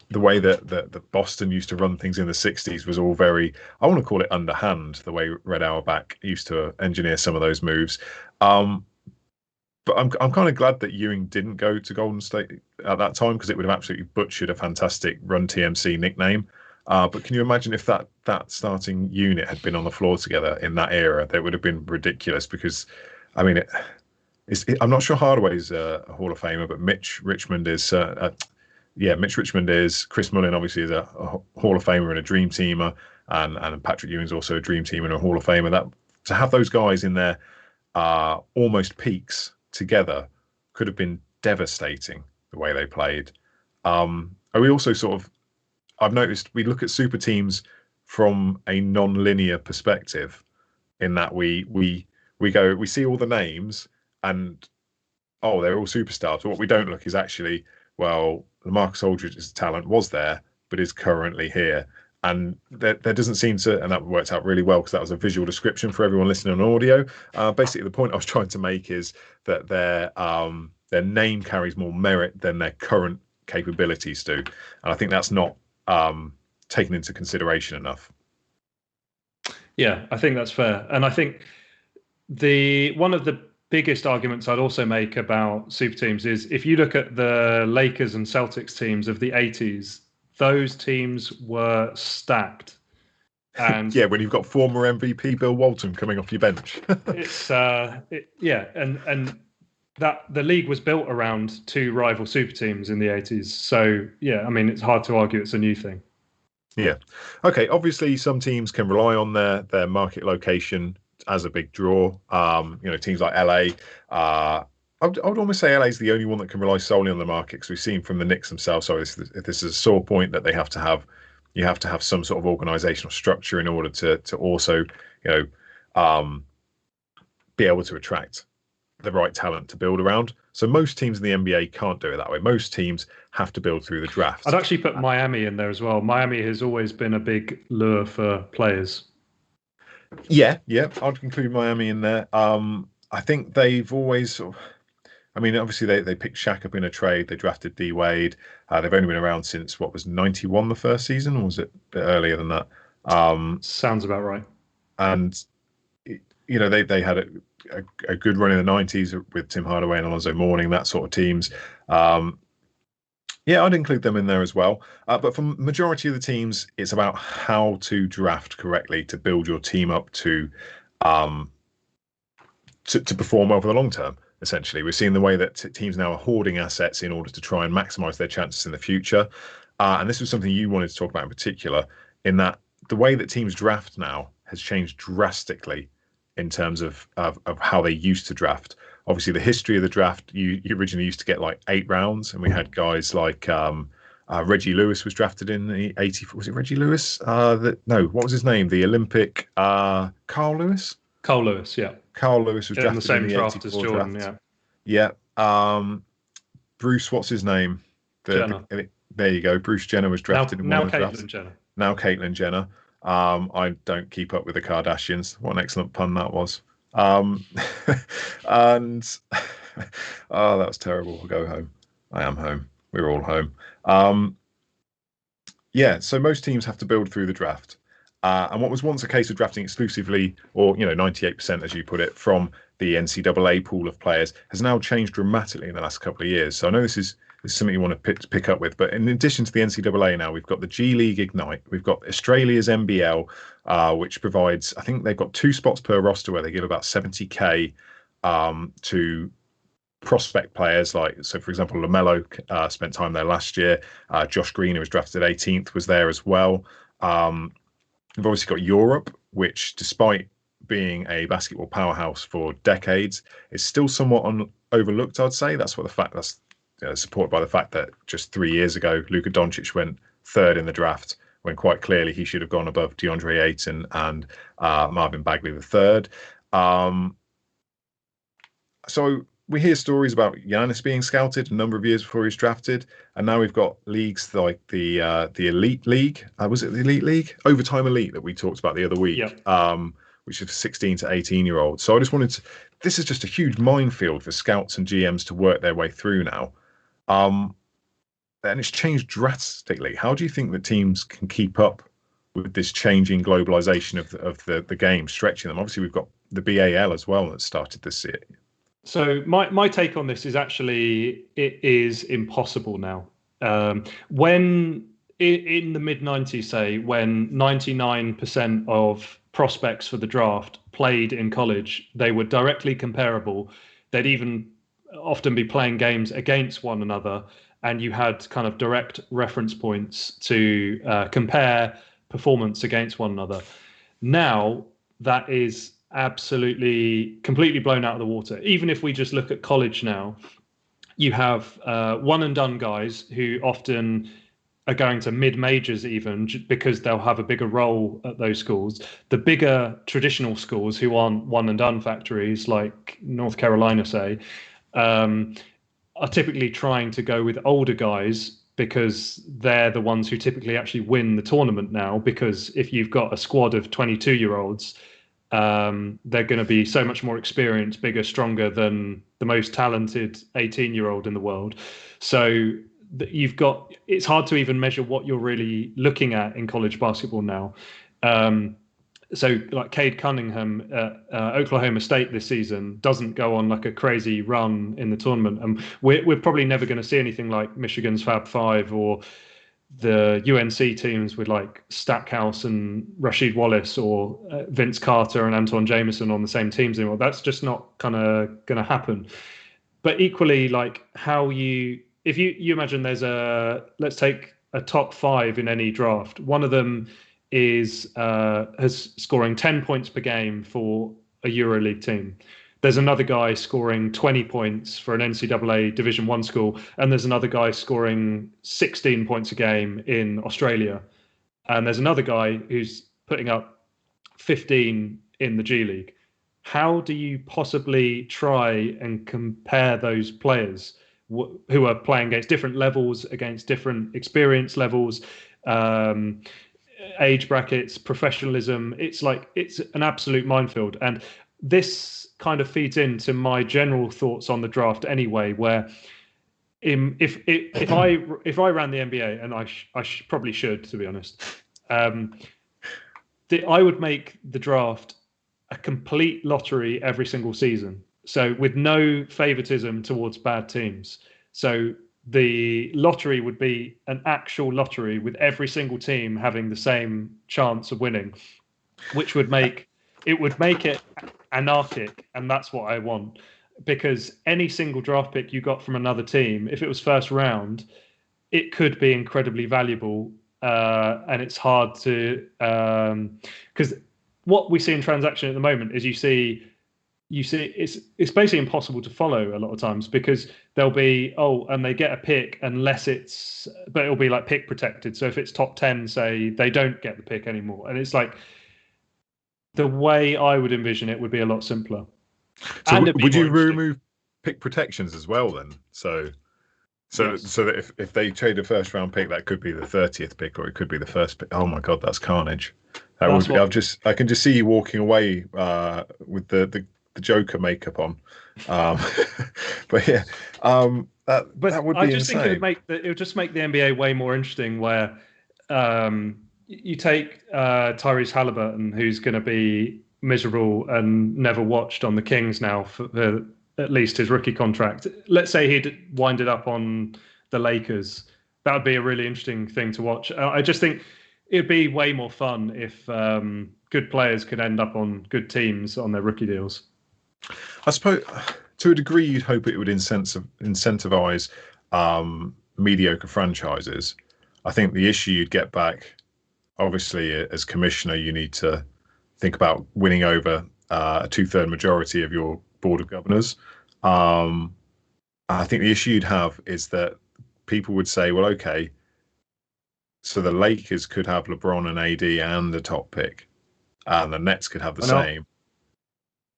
the way that Boston used to run things in the 60s was all very, I want to call it underhand, the way Red Auerbach used to engineer some of those moves. But I'm kind of glad that Ewing didn't go to Golden State at that time, because it would have absolutely butchered a fantastic Run TMC nickname. But can you imagine if that starting unit had been on the floor together in that era? That would have been ridiculous, because, I mean, I'm not sure Hardaway's a Hall of Famer, but Mitch Richmond is. Mitch Richmond is. Chris Mullin obviously is a Hall of Famer and a Dream Teamer, and Patrick Ewing's also a Dream Teamer and a Hall of Famer. That to have those guys in their almost peaks together could have been devastating the way they played. We also I've noticed we look at super teams from a non-linear perspective, in that we see all the names and they're all superstars. But what we don't look is actually, well, LaMarcus Aldridge's talent was there, but is currently here. And there doesn't seem to, and that worked out really well because that was a visual description for everyone listening on audio. Basically, the point I was trying to make is that their name carries more merit than their current capabilities do, and I think that's not taken into consideration enough. Yeah, I think that's fair, and I think one of the biggest arguments I'd also make about super teams is if you look at the Lakers and Celtics teams of the 80s. Those teams were stacked, and when you've got former MVP Bill Walton coming off your bench, it's and that the league was built around 2 rival super teams in the 80s. So I mean, it's hard to argue it's a new thing. Yeah, okay. Obviously, some teams can rely on their market location as a big draw. Teams like LA. I would almost say LA is the only one that can rely solely on the market, because we've seen from the Knicks themselves. So this is a sore point that you have to have some sort of organizational structure in order to also be able to attract the right talent to build around. So most teams in the NBA can't do it that way. Most teams have to build through the draft. I'd actually put Miami in there as well. Miami has always been a big lure for players. Yeah, I'd include Miami in there. I think they've always obviously they picked Shaq up in a trade. They drafted D Wade. They've only been around since, what was 91 the first season, or was it a bit earlier than that? Sounds about right. And they had a good run in the 90s with Tim Hardaway and Alonzo Mourning, that sort of teams. I'd include them in there as well. But for majority of the teams, it's about how to draft correctly to build your team up to perform well for the long term. Essentially, we're seeing the way that teams now are hoarding assets in order to try and maximize their chances in the future. And this was something you wanted to talk about in particular, in that the way that teams draft now has changed drastically in terms of how they used to draft. obviously the history of the draft, you originally used to get like 8 rounds, and we had guys like Reggie Lewis was drafted in the 80. Was it Reggie Lewis? What was his name? The Olympic Carl Lewis. Carl Lewis, yeah. Carl Lewis was In drafted the same in the draft as 84 Jordan, draft. yeah. Yeah. Bruce, what's his name? Jenner. There you go. Bruce Jenner was drafted in one of the drafts. Jenner. Now Caitlyn Jenner. I don't keep up with the Kardashians. What an excellent pun that was. And oh, that was terrible. We'll go home. I am home. We're all home. Yeah, so most teams have to build through the draft. And what was once a case of drafting exclusively, or 98%, as you put it, from the NCAA pool of players, has now changed dramatically in the last couple of years. So I know this is something you want to pick up with, but in addition to the NCAA now, we've got the G League Ignite, we've got Australia's NBL, which provides, I think they've got 2 spots per roster where they give about 70k to prospect players. Like, so for example, LaMelo spent time there last year. Josh Green, who was drafted 18th, was there as well. We've obviously got Europe, which, despite being a basketball powerhouse for decades, is still somewhat overlooked, I'd say. That's supported by the fact that just 3 years ago, Luka Doncic went 3rd in the draft, when quite clearly he should have gone above DeAndre Ayton and Marvin Bagley III. So we hear stories about Giannis being scouted a number of years before he was drafted, and now we've got leagues like the Elite League. Was it the Elite League? Overtime Elite that we talked about the other week, which is 16 to 18-year-olds. So I just wanted to. This is just a huge minefield for scouts and GMs to work their way through now, and it's changed drastically. How do you think that teams can keep up with this changing globalization of the game, stretching them? Obviously, we've got the BAL as well that started this year. So my take on this is actually it is impossible now. When in the mid-90s, say, when 99% of prospects for the draft played in college, they were directly comparable. They'd even often be playing games against one another, and you had kind of direct reference points to compare performance against one another. Now that is absolutely completely blown out of the water. Even if we just look at college now, you have one and done guys who often are going to mid-majors even because they'll have a bigger role at those schools. The bigger traditional schools who aren't one and done factories like North Carolina, say, are typically trying to go with older guys because they're the ones who typically actually win the tournament now, because if you've got a squad of 22-year-olds, they're going to be so much more experienced, bigger, stronger than the most talented 18-year-old in the world. So it's hard to even measure what you're really looking at in college basketball now. So like Cade Cunningham at Oklahoma State this season doesn't go on like a crazy run in the tournament, and we're probably never going to see anything like Michigan's Fab Five or the UNC teams with like Stackhouse and Rasheed Wallace or Vince Carter and Anton Jameson on the same teams anymore. That's just not kind of going to happen. But equally, like if you imagine let's take a top 5 in any draft. One of them is has scoring 10 points per game for a EuroLeague team. There's another guy scoring 20 points for an NCAA Division 1 school, and there's another guy scoring 16 points a game in Australia. And there's another guy who's putting up 15 in the G League. How do you possibly try and compare those players who are playing against different levels, against different experience levels, age brackets, professionalism? It's an absolute minefield. And this kind of feeds into my general thoughts on the draft anyway, where if I ran the NBA, and I probably should, to be honest, I would make the draft a complete lottery every single season. So with no favoritism towards bad teams. So the lottery would be an actual lottery with every single team having the same chance of winning, which would make it anarchic, and that's what I want. Because any single draft pick you got from another team, if it was first round, it could be incredibly valuable, and it's hard to because what we see in transaction at the moment is you see you see it's basically impossible to follow a lot of times because there'll be and they get a pick but it'll be like pick protected. So if it's top 10, say, they don't get the pick anymore, and it's like the way I would envision it would be a lot simpler. So would you remove pick protections as well then? So that if they trade a first round pick, that could be the 30th pick, or it could be the first pick. Oh my god, that's carnage. I can just see you walking away with the Joker makeup on. But yeah, that would be I just insane. think it would just make the NBA way more interesting. Where you take Tyrese Halliburton, who's going to be miserable and never watched on the Kings now for at least his rookie contract. Let's say he'd winded up on the Lakers. That would be a really interesting thing to watch. I just think it'd be way more fun if good players could end up on good teams on their rookie deals. I suppose to a degree you'd hope it would incentivize mediocre franchises. I think the issue you'd get back, obviously, as commissioner, you need to think about winning over a 2/3 majority of your board of governors. I think the issue you'd have is that people would say, well, okay, so the Lakers could have LeBron and AD and the top pick, and the Nets could have the same.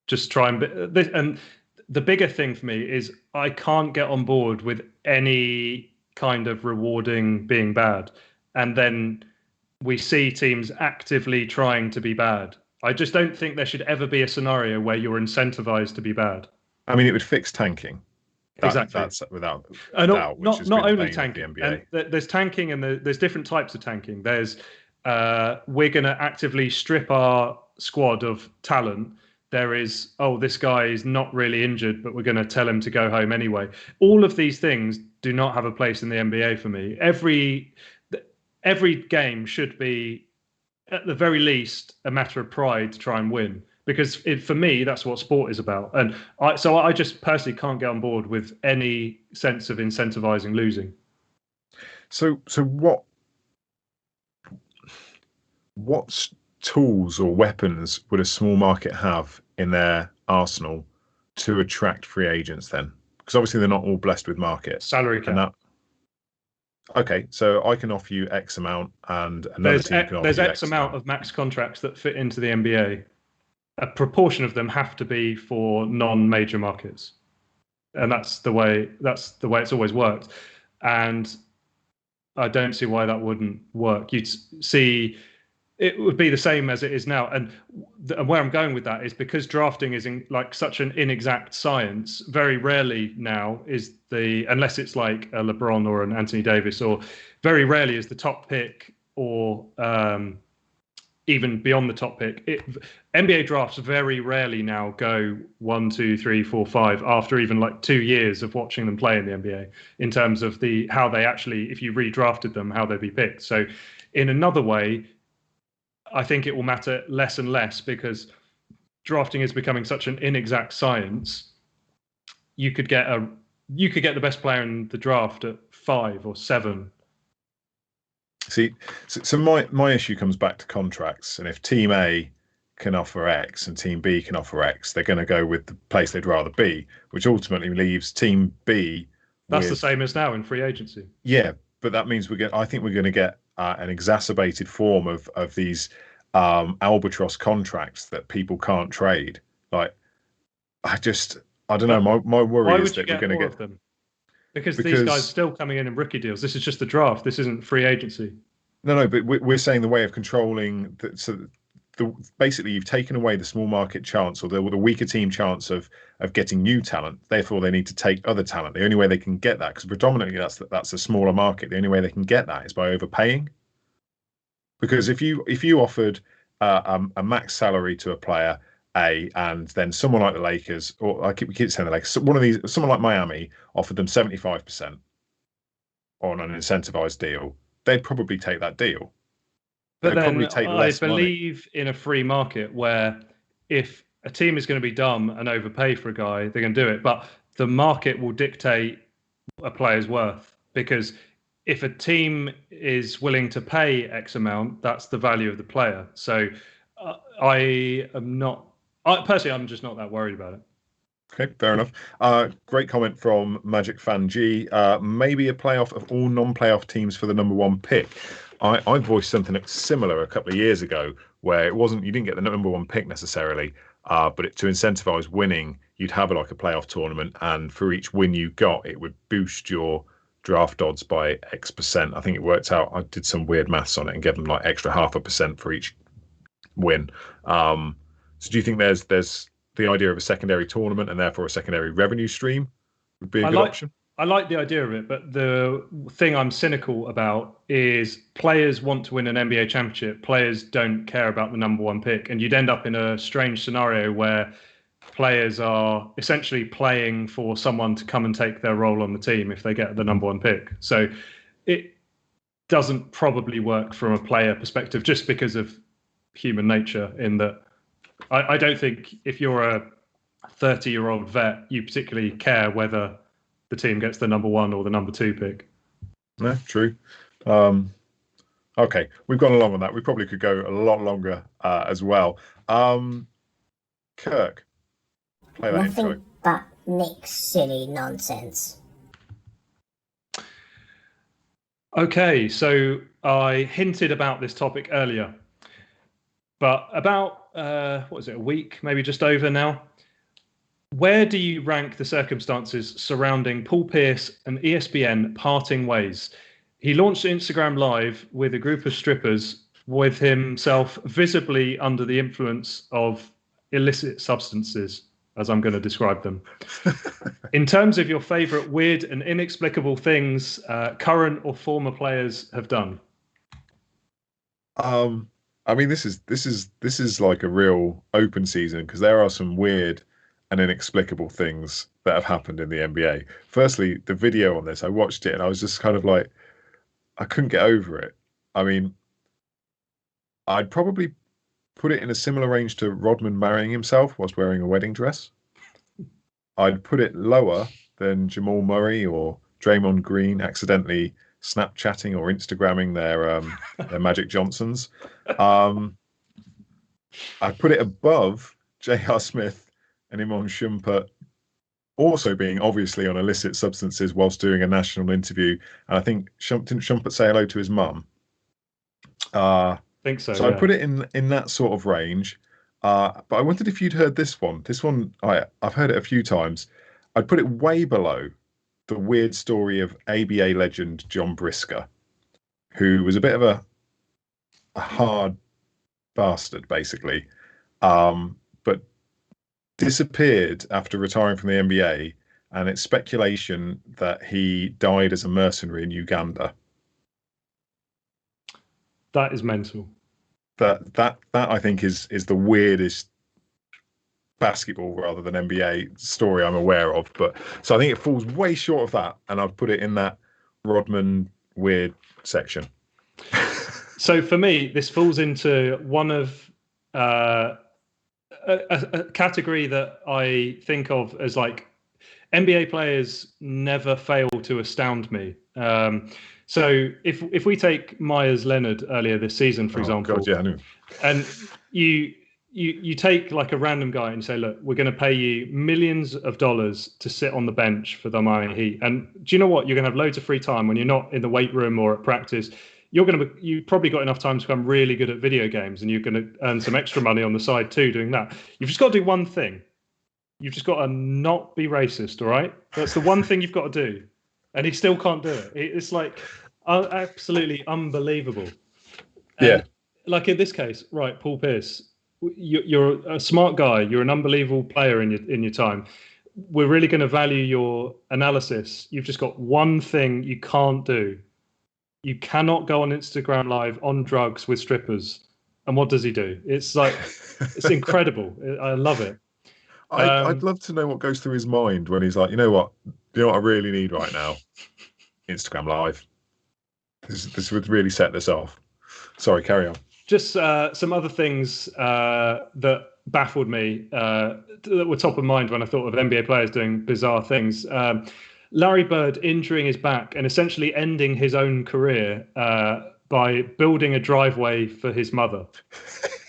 Just try and the bigger thing for me is I can't get on board with any kind of rewarding being bad, and then we see teams actively trying to be bad. I just don't think there should ever be a scenario where you're incentivized to be bad. I mean, it would fix tanking. Exactly. That's without doubt. Not only tanking. And there's tanking, and there's different types of tanking. There's we're going to actively strip our squad of talent. There is, this guy is not really injured, but we're going to tell him to go home anyway. All of these things do not have a place in the NBA for me. Every game should be, at the very least, a matter of pride to try and win. Because for me, that's what sport is about. And I just personally can't get on board with any sense of incentivizing losing. So what tools or weapons would a small market have in their arsenal to attract free agents then? Because obviously they're not all blessed with market. Salary cap. Okay, so I can offer you X amount, and another team can offer there's you X amount of max contracts that fit into the NBA. A proportion of them have to be for non-major markets, and that's the way it's always worked. And I don't see why that wouldn't work. You'd see it would be the same as it is now. And where I'm going with that is because drafting is such an inexact science. Very rarely now is unless it's like a LeBron or an Anthony Davis, or very rarely is the top pick or even beyond the top pick. NBA drafts very rarely now go 1, 2, 3, 4, 5 after even 2 years of watching them play in the NBA, in terms of how they actually, if you redrafted them, how they'd be picked. So in another way, I think it will matter less and less because drafting is becoming such an inexact science. You could get the best player in the draft at 5 or 7. See, so my issue comes back to contracts, and if Team A can offer X and Team B can offer X, they're going to go with the place they'd rather be, which ultimately leaves Team B. That's the same as now in free agency. Yeah, but that means I think we're going to get an exacerbated form of these albatross contracts that people can't trade. I don't know. My worry is that we're going to get them. Because these guys are still coming in rookie deals. This is just the draft. This isn't free agency. No, but we're saying the way of controlling basically you've taken away the small market chance, or the weaker team chance of getting new talent. Therefore, they need to take other talent. The only way they can get that, because predominantly that's a smaller market. The only way they can get that is by overpaying. Because if you offered a max salary to a player A, and then someone like the Lakers, or we keep saying the Lakers, someone like Miami offered them 75% on an incentivized deal, they'd probably take that deal. But then I believe in a free market where if a team is going to be dumb and overpay for a guy, they're going to do it. But the market will dictate a player's worth, because if a team is willing to pay X amount, that's the value of the player. So I am not Personally, I'm just not that worried about it. Okay, fair enough. Great comment from Magic Fan G. Maybe a playoff of all non-playoff teams for the number one pick. I voiced something similar a couple of years ago, where it wasn't, you didn't get the number one pick necessarily, but to incentivize winning, you'd have like a playoff tournament, and for each win you got, it would boost your draft odds by X%. I think it worked out. I did some weird maths on it and gave them like extra 0.5% for each win. So do you think there's the idea of a secondary tournament and therefore a secondary revenue stream would be a good option? I like the idea of it, but the thing I'm cynical about is players want to win an NBA championship. Players don't care about the number one pick. And you'd end up in a strange scenario where players are essentially playing for someone to come and take their role on the team if they get the number one pick. So it doesn't probably work from a player perspective just because of human nature, in that I don't think if you're a 30-year-old vet, you particularly care whether the team gets the number one or the number two pick. No, true. Okay, we've gone along on that. We probably could go a lot longer as well. Kirk, play that intro. Nothing but Nick's silly nonsense. Okay, so I hinted about this topic earlier, but about what was it, a week, maybe just over now? Where do you rank the circumstances surrounding Paul Pierce and ESPN parting ways? He launched Instagram Live with a group of strippers, with himself visibly under the influence of illicit substances, as I'm going to describe them. In terms of your favorite weird and inexplicable things current or former players have done. I mean, this is like a real open season, because there are some weird and inexplicable things that have happened in the NBA. Firstly, the video on this, I watched it and I was just kind of like, I couldn't get over it. I mean, I'd probably put it in a similar range to Rodman marrying himself whilst wearing a wedding dress. I'd put it lower than Jamal Murray or Draymond Green accidentally Snapchatting or Instagramming their Magic Johnsons. I'd put it above J.R. Smith and Iman Shumpert also being obviously on illicit substances whilst doing a national interview. And I think didn't Shumpert say hello to his mum? I think so. So yeah. I put it in that sort of range. But I wondered if you'd heard this one. This one, I've heard it a few times. I'd put it way below the weird story of ABA legend John Brisker, who was a bit of a hard bastard, basically, but disappeared after retiring from the NBA, and it's speculation that he died as a mercenary in Uganda. That is mental. That I think is the weirdest basketball rather than NBA story I'm aware of. But so I think it falls way short of that, and I've put it in that Rodman weird section. So for me, this falls into one of a category that I think of as like NBA players never fail to astound me. So if we take Myers Leonard earlier this season, for example, God, yeah, I knew. And you take like a random guy and you say, look, we're going to pay you millions of dollars to sit on the bench for the Miami Heat. And do you know what? You're going to have loads of free time when you're not in the weight room or at practice. You've probably got enough time to become really good at video games, and you're going to earn some extra money on the side too doing that. You've just got to do one thing. You've just got to not be racist, all right? That's the one thing you've got to do. And he still can't do it. It's like absolutely unbelievable. Yeah. Like in this case, right, Paul Pierce, you're a smart guy. You're an unbelievable player in your time. We're really going to value your analysis. You've just got one thing you can't do. You cannot go on Instagram Live on drugs with strippers. And what does he do? It's like, it's incredible. I love it. I'd love to know what goes through his mind when he's like, you know what I really need right now? Instagram Live. This would really set this off. Sorry, carry on. Just some other things that baffled me that were top of mind when I thought of NBA players doing bizarre things. Larry Bird injuring his back and essentially ending his own career by building a driveway for his mother.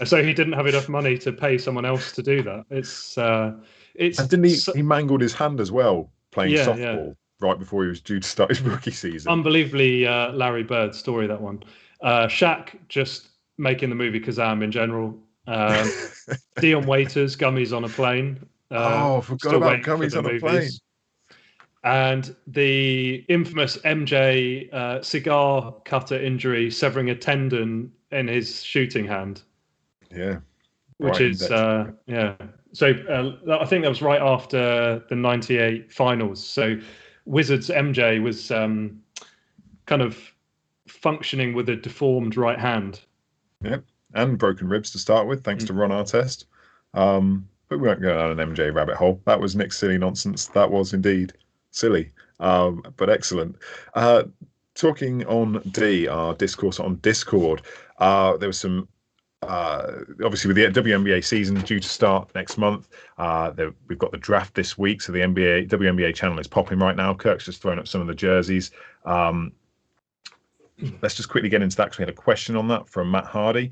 So he didn't have enough money to pay someone else to do that. It's And didn't he mangled his hand as well playing softball right before he was due to start his rookie season? Unbelievably Larry Bird story, that one. Shaq just making the movie Kazam in general. Dion Waiters, Gummies on a Plane. Forgot about Gummies on a Plane. And the infamous MJ cigar cutter injury, severing a tendon in his shooting hand. Yeah. Which is, So I think that was right after the 98 finals. So Wizards MJ was kind of functioning with a deformed right hand. Yep. And broken ribs to start with, thanks to Ron Artest. But we won't go down an MJ rabbit hole. That was Nick's silly nonsense. That was indeed silly, but excellent. Talking on our discourse on Discord, there was some, obviously with the WNBA season due to start next month, we've got the draft this week, so the WNBA channel is popping right now. Kirk's just thrown up some of the jerseys. Let's just quickly get into that because we had a question on that from Matt Hardy.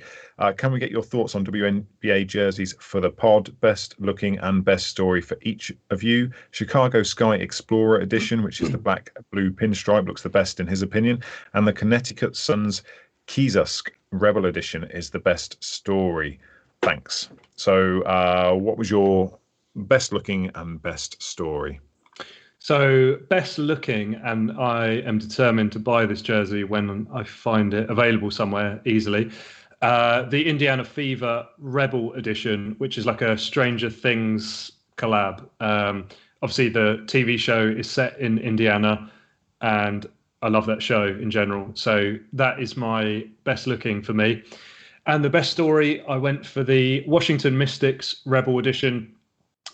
Can we get your thoughts on WNBA jerseys for the pod? Best looking and best story for each of you. Chicago Sky Explorer edition, which is the black blue pinstripe, looks the best in his opinion. And the Connecticut Suns Kiezusk Rebel edition is the best story. Thanks. So what was your best looking and best story? So best looking, and I am determined to buy this jersey when I find it available somewhere easily. The Indiana Fever Rebel edition, which is like a Stranger Things collab. Obviously, the TV show is set in Indiana, and I love that show in general. So that is my best looking for me. And the best story, I went for the Washington Mystics Rebel edition,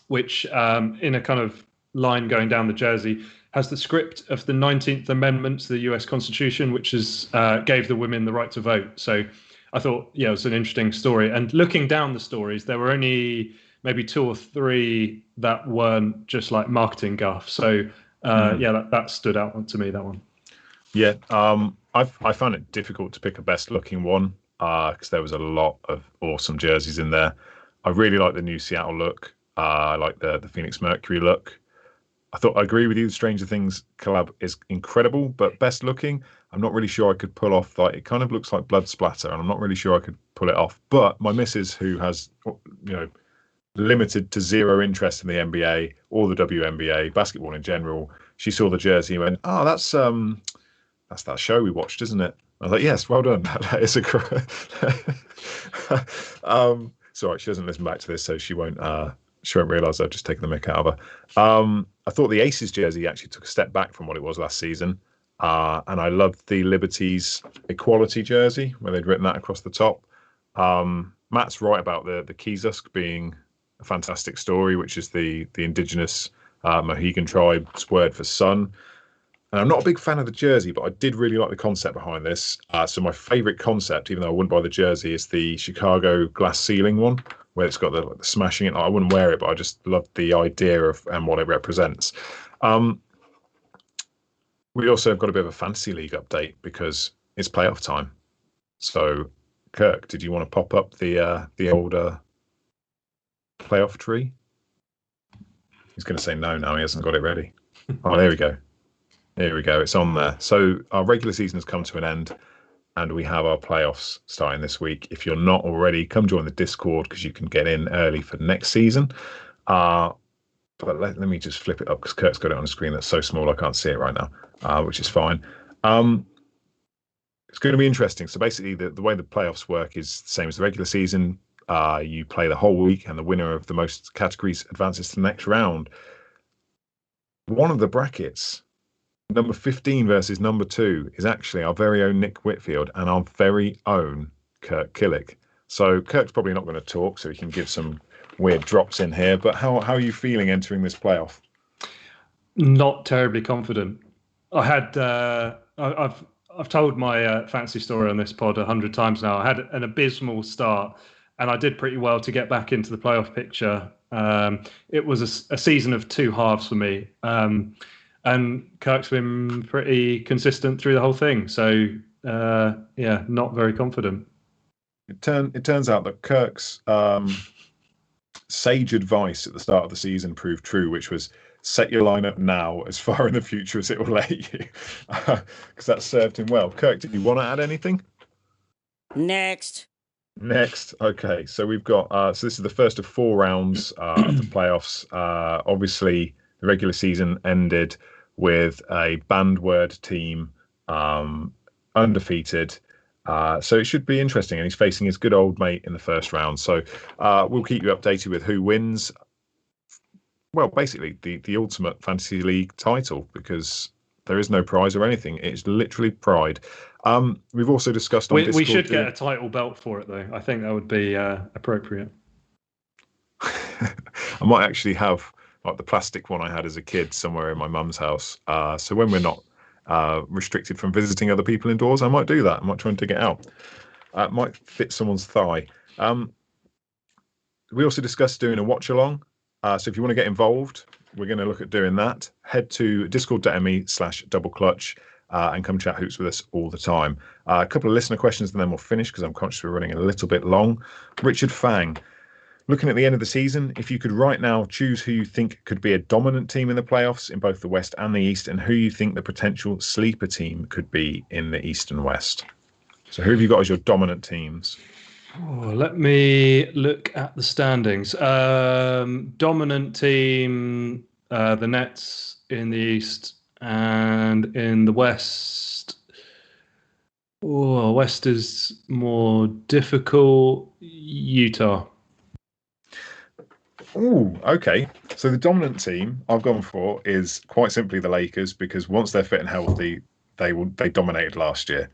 which in a kind of line going down the jersey has the script of the 19th Amendment to the US Constitution, which is gave the women the right to vote. So I thought, it was an interesting story. And looking down the stories, there were only maybe 2 or 3 that weren't just like marketing guff. So that stood out to me, that one. Yeah, I found it difficult to pick a best looking one because there was a lot of awesome jerseys in there. I really like the new Seattle look. I like the Phoenix Mercury look. I agree with you. The Stranger Things collab is incredible, but best looking, I'm not really sure I could pull off. Like, it kind of looks like blood splatter, and I'm not really sure I could pull it off. But my missus, who has, limited to zero interest in the NBA or the WNBA, basketball in general, she saw the jersey and went, "Oh, that's that show we watched, isn't it?" I was like, "Yes, well done. That is a." Sorry, she doesn't listen back to this, so she won't realise I've just taken the mick out of her. I thought the Aces jersey actually took a step back from what it was last season. And I loved the Liberties Equality jersey, where they'd written that across the top. Matt's right about the Kiezusk being a fantastic story, which is the indigenous Mohegan tribe's word for sun. And I'm not a big fan of the jersey, but I did really like the concept behind this. So my favourite concept, even though I wouldn't buy the jersey, is the Chicago glass ceiling one, where it's got the smashing it. I wouldn't wear it, but I just loved the idea of and what it represents. We also have got a bit of a fantasy league update because it's playoff time. So, Kirk, did you want to pop up the older playoff tree? He's going to say no now. He hasn't got it ready. Oh, there we go. Here we go. It's on there. So our regular season has come to an end, and we have our playoffs starting this week. If you're not already, come join the Discord because you can get in early for next season. But let me just flip it up because Kurt's got it on a screen that's so small I can't see it right now, which is fine. It's going to be interesting. So basically, the way the playoffs work is the same as the regular season. You play the whole week, and the winner of the most categories advances to the next round. One of the brackets, number 15 versus number 2, is actually our very own Nick Whitfield and our very own Kirk Killick. So Kirk's probably not going to talk, so he can give some weird drops in here. But how are you feeling entering this playoff? Not terribly confident. I had I've told my fantasy story on this pod 100 times now. I had an abysmal start, and I did pretty well to get back into the playoff picture. It was a season of 2 halves for me. And Kirk's been pretty consistent through the whole thing. So not very confident. It turns out that Kirk's sage advice at the start of the season proved true, which was set your lineup now as far in the future as it will let you, because that served him well. Kirk, did you want to add anything? Next. Okay, so we've got so this is the first of 4 rounds of the playoffs. Obviously the regular season ended with a banned word team undefeated, so it should be interesting, and he's facing his good old mate in the first round. So we'll keep you updated with who wins. Well, basically the ultimate fantasy league title, because there is no prize or anything. It's literally pride. We've also discussed on Discord. We should get a title belt for it, though. I think that would be appropriate. I might actually have like the plastic one I had as a kid somewhere in my mum's house. So when we're not restricted from visiting other people indoors, I might do that. I might try and dig it out. It might fit someone's thigh. We also discussed doing a watch along. So if you want to get involved, we're going to look at doing that. Head to discord.me/doubleclutch and come chat hoops with us all the time. A couple of listener questions and then we'll finish, because I'm conscious we're running a little bit long. Richard Fang, looking at the end of the season, if you could right now choose who you think could be a dominant team in the playoffs in both the West and the East, and who you think the potential sleeper team could be in the East and West. So who have you got as your dominant teams? Oh, let me look at the standings. Dominant team, the Nets in the East, and in the West. Oh, West is more difficult. Utah. Oh, okay. So the dominant team I've gone for is quite simply the Lakers, because once they're fit and healthy, they dominated last year.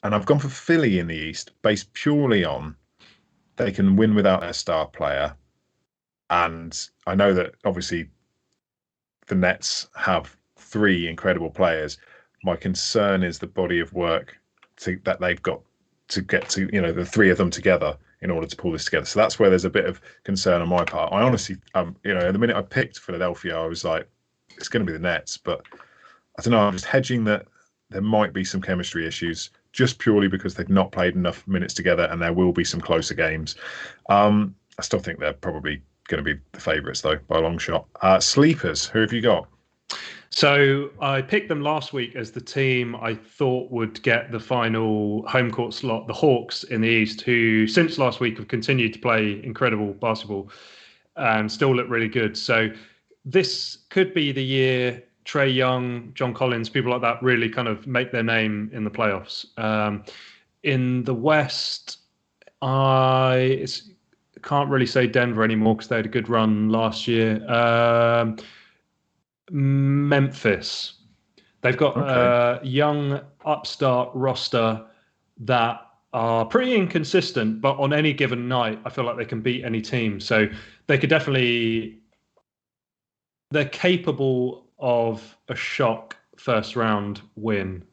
And I've gone for Philly in the East, based purely on they can win without their star player. And I know that obviously the Nets have 3 incredible players. My concern is the body of work that they've got to get to, the 3 of them together in order to pull this together. So that's where there's a bit of concern on my part. I honestly, the minute I picked Philadelphia, I was like, it's going to be the Nets. But I don't know, I'm just hedging that there might be some chemistry issues, just purely because they've not played enough minutes together, and there will be some closer games. I still think they're probably going to be the favourites, though, by a long shot. Sleepers, who have you got? So I picked them last week as the team I thought would get the final home court slot, the Hawks in the East, who since last week have continued to play incredible basketball and still look really good. So this could be the year Trae Young, John Collins, people like that really kind of make their name in the playoffs. In the West, I can't really say Denver anymore because they had a good run last year. Memphis. They've got a young upstart roster that are pretty inconsistent, but on any given night, I feel like they can beat any team. So they could definitely, they're capable of a shock first round win.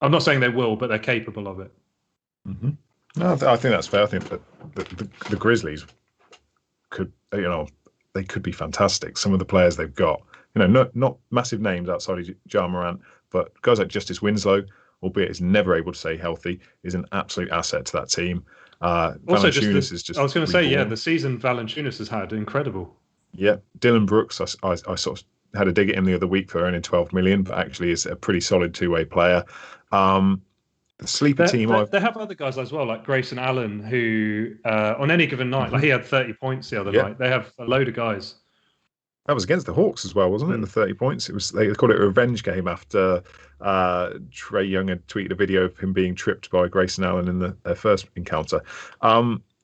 I'm not saying they will, but they're capable of it. Mm-hmm. No, I think that's fair. I think that the Grizzlies could, they could be fantastic. Some of the players they've got, not massive names outside of Ja Morant, but guys like Justice Winslow, albeit is never able to stay healthy, is an absolute asset to that team. Also, Valanciunas is just. I was going to say, the season Valanciunas has had, incredible. Yeah, Dylan Brooks, I sort of had a dig at him the other week for earning 12 million, but actually is a pretty solid 2-way player. The sleeper team. They have other guys as well, like Grayson Allen, who on any given night, like he had 30 points the other night. They have a load of guys. That was against the Hawks as well, wasn't it? The 30 points. It was. They called it a revenge game after Trae Young had tweeted a video of him being tripped by Grayson Allen in their first encounter.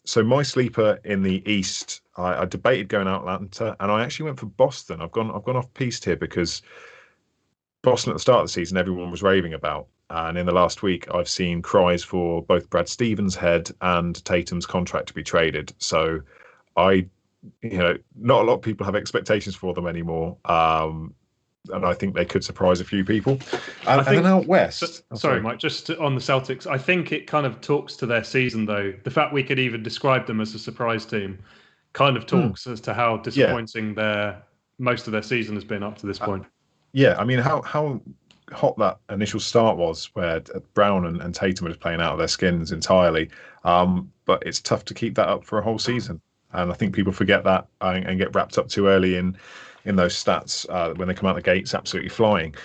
So my sleeper in the East, I debated going Atlanta, and I actually went for Boston. I've gone off piste here because Boston at the start of the season, everyone was raving about. And in the last week, I've seen cries for both Brad Stevens' head and Tatum's contract to be traded. So not a lot of people have expectations for them anymore. And I think they could surprise a few people. And then out west. Sorry, Mike, just on the Celtics, I think it kind of talks to their season, though. The fact we could even describe them as a surprise team kind of talks as to how disappointing most of their season has been up to this point. Yeah, I mean, how hot that initial start was, where Brown and Tatum were just playing out of their skins entirely. But it's tough to keep that up for a whole season, and I think people forget that and get wrapped up too early in those stats when they come out the gates absolutely flying.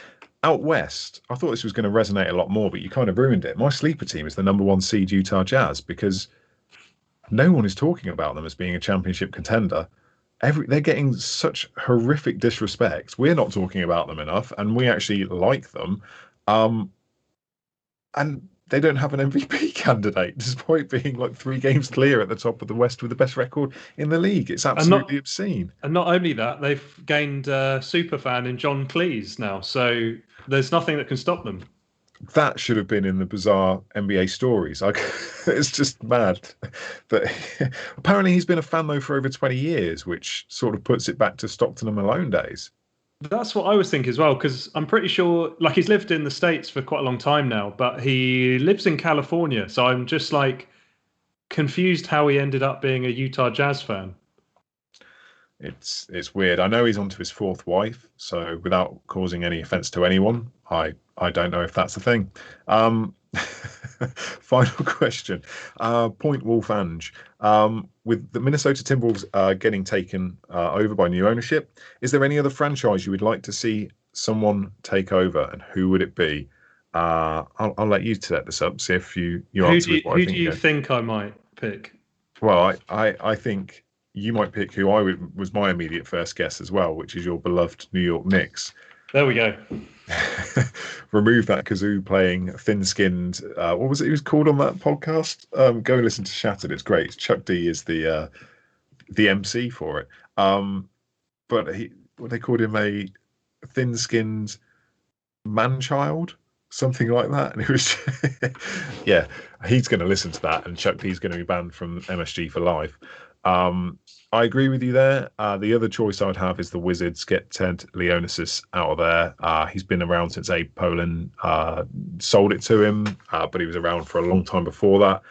Out west, I thought this was going to resonate a lot more, but you kind of ruined it. My sleeper team is the number 1 seed Utah Jazz, because no one is talking about them as being a championship contender. They're getting such horrific disrespect. We're not talking about them enough, and we actually like them. And they don't have an MVP candidate, despite being like 3 games clear at the top of the West with the best record in the league. It's absolutely obscene. And not only that, they've gained a superfan in John Cleese now, so there's nothing that can stop them. That should have been in the bizarre NBA stories. It's just mad. But apparently he's been a fan, though, for over 20 years, which sort of puts it back to Stockton and Malone days. That's what I was thinking as well, because I'm pretty sure, like, he's lived in the States for quite a long time now, but he lives in California. So I'm just, like, confused how he ended up being a Utah Jazz fan. It's weird. I know he's onto his 4th wife, so without causing any offense to anyone, I don't know if that's the thing. Final question. Point Wolf Ange. With the Minnesota Timberwolves getting taken over by new ownership, is there any other franchise you would like to see someone take over, and who would it be? I'll let you set this up. See if you answer with what I think. Who do you think I might pick? Well, I think you might pick who was my immediate first guess as well, which is your beloved New York Knicks. There we go. Remove that kazoo playing thin-skinned. What was it he was called on that podcast? Go and listen to Shattered. It's great. Chuck D is the MC for it. But they called him a thin-skinned man-child, something like that. And it was, yeah, he's going to listen to that, and Chuck D's going to be banned from MSG for life. I agree with you there. The other choice I would have is the Wizards. Get Ted Leonis out of there. He's been around since Abe Poland sold it to him, but he was around for a long time before that.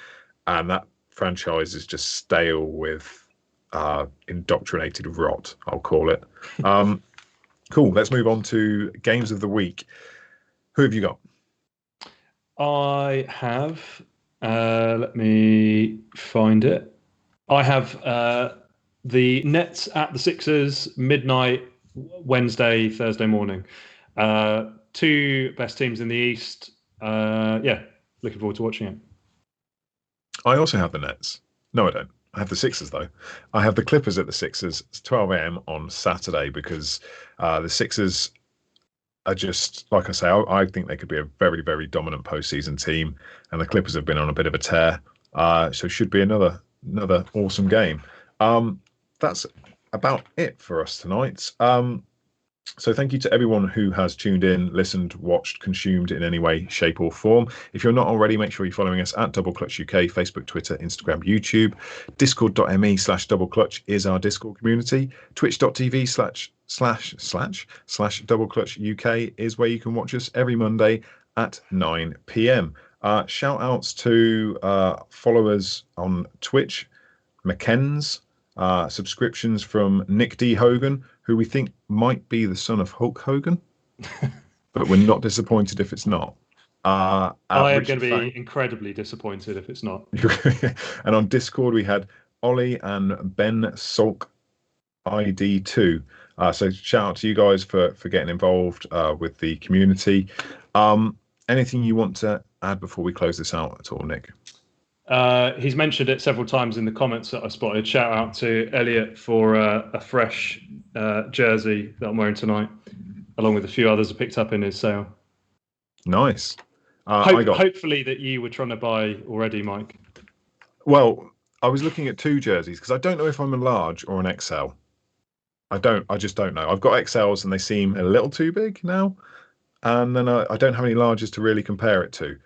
And that franchise is just stale with indoctrinated rot, I'll call it. Cool. Let's move on to games of the week. Who have you got? I have, let me find it. I have the Nets at the Sixers, midnight, Wednesday, Thursday morning. 2 best teams in the East. Yeah, looking forward to watching it. I also have the Nets. No, I don't. I have the Sixers, though. I have the Clippers at the Sixers. It's 12 a.m. on Saturday, because the Sixers are just, like I say, I think they could be a very, very dominant postseason team, and the Clippers have been on a bit of a tear. So it should be another awesome game. That's about it for us tonight. So thank you to everyone who has tuned in, listened, watched, consumed in any way, shape or form. If you're not already, make sure you're following us at Double Clutch UK, Facebook, Twitter, Instagram, YouTube. Discord.me/Double Clutch is our Discord community. Twitch.tv/Double Clutch UK is where you can watch us every Monday at 9 p.m. Shout outs to followers on Twitch, McKenz, subscriptions from Nick D. Hogan, who we think might be the son of Hulk Hogan, but we're not disappointed if it's not. I am going to be incredibly disappointed if it's not. And on Discord, we had Ollie and Ben Sulk ID2. So shout out to you guys for getting involved with the community. Anything you want to add before we close this out at all, Nick? He's mentioned it several times in the comments that I spotted. Shout out to Elliot for a fresh jersey that I'm wearing tonight, along with a few others I picked up in his sale. Nice. Hopefully that you were trying to buy already, Mike. Well, I was looking at 2 jerseys because I don't know if I'm a large or an XL. I just don't know. I've got XLs and they seem a little too big now. And then I don't have any larges to really compare it to.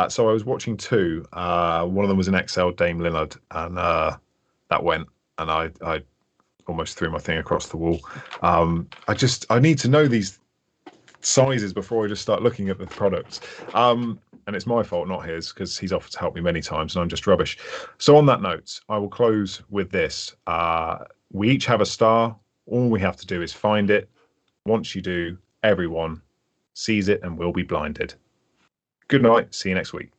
So I was watching 2. One of them was an XL Dame Lillard, and that went, and I almost threw my thing across the wall. I need to know these sizes before I just start looking at the products. And it's my fault, not his, because he's offered to help me many times, and I'm just rubbish. So on that note, I will close with this. We each have a star. All we have to do is find it. Once you do, everyone sees it and will be blinded. Good night. See you next week.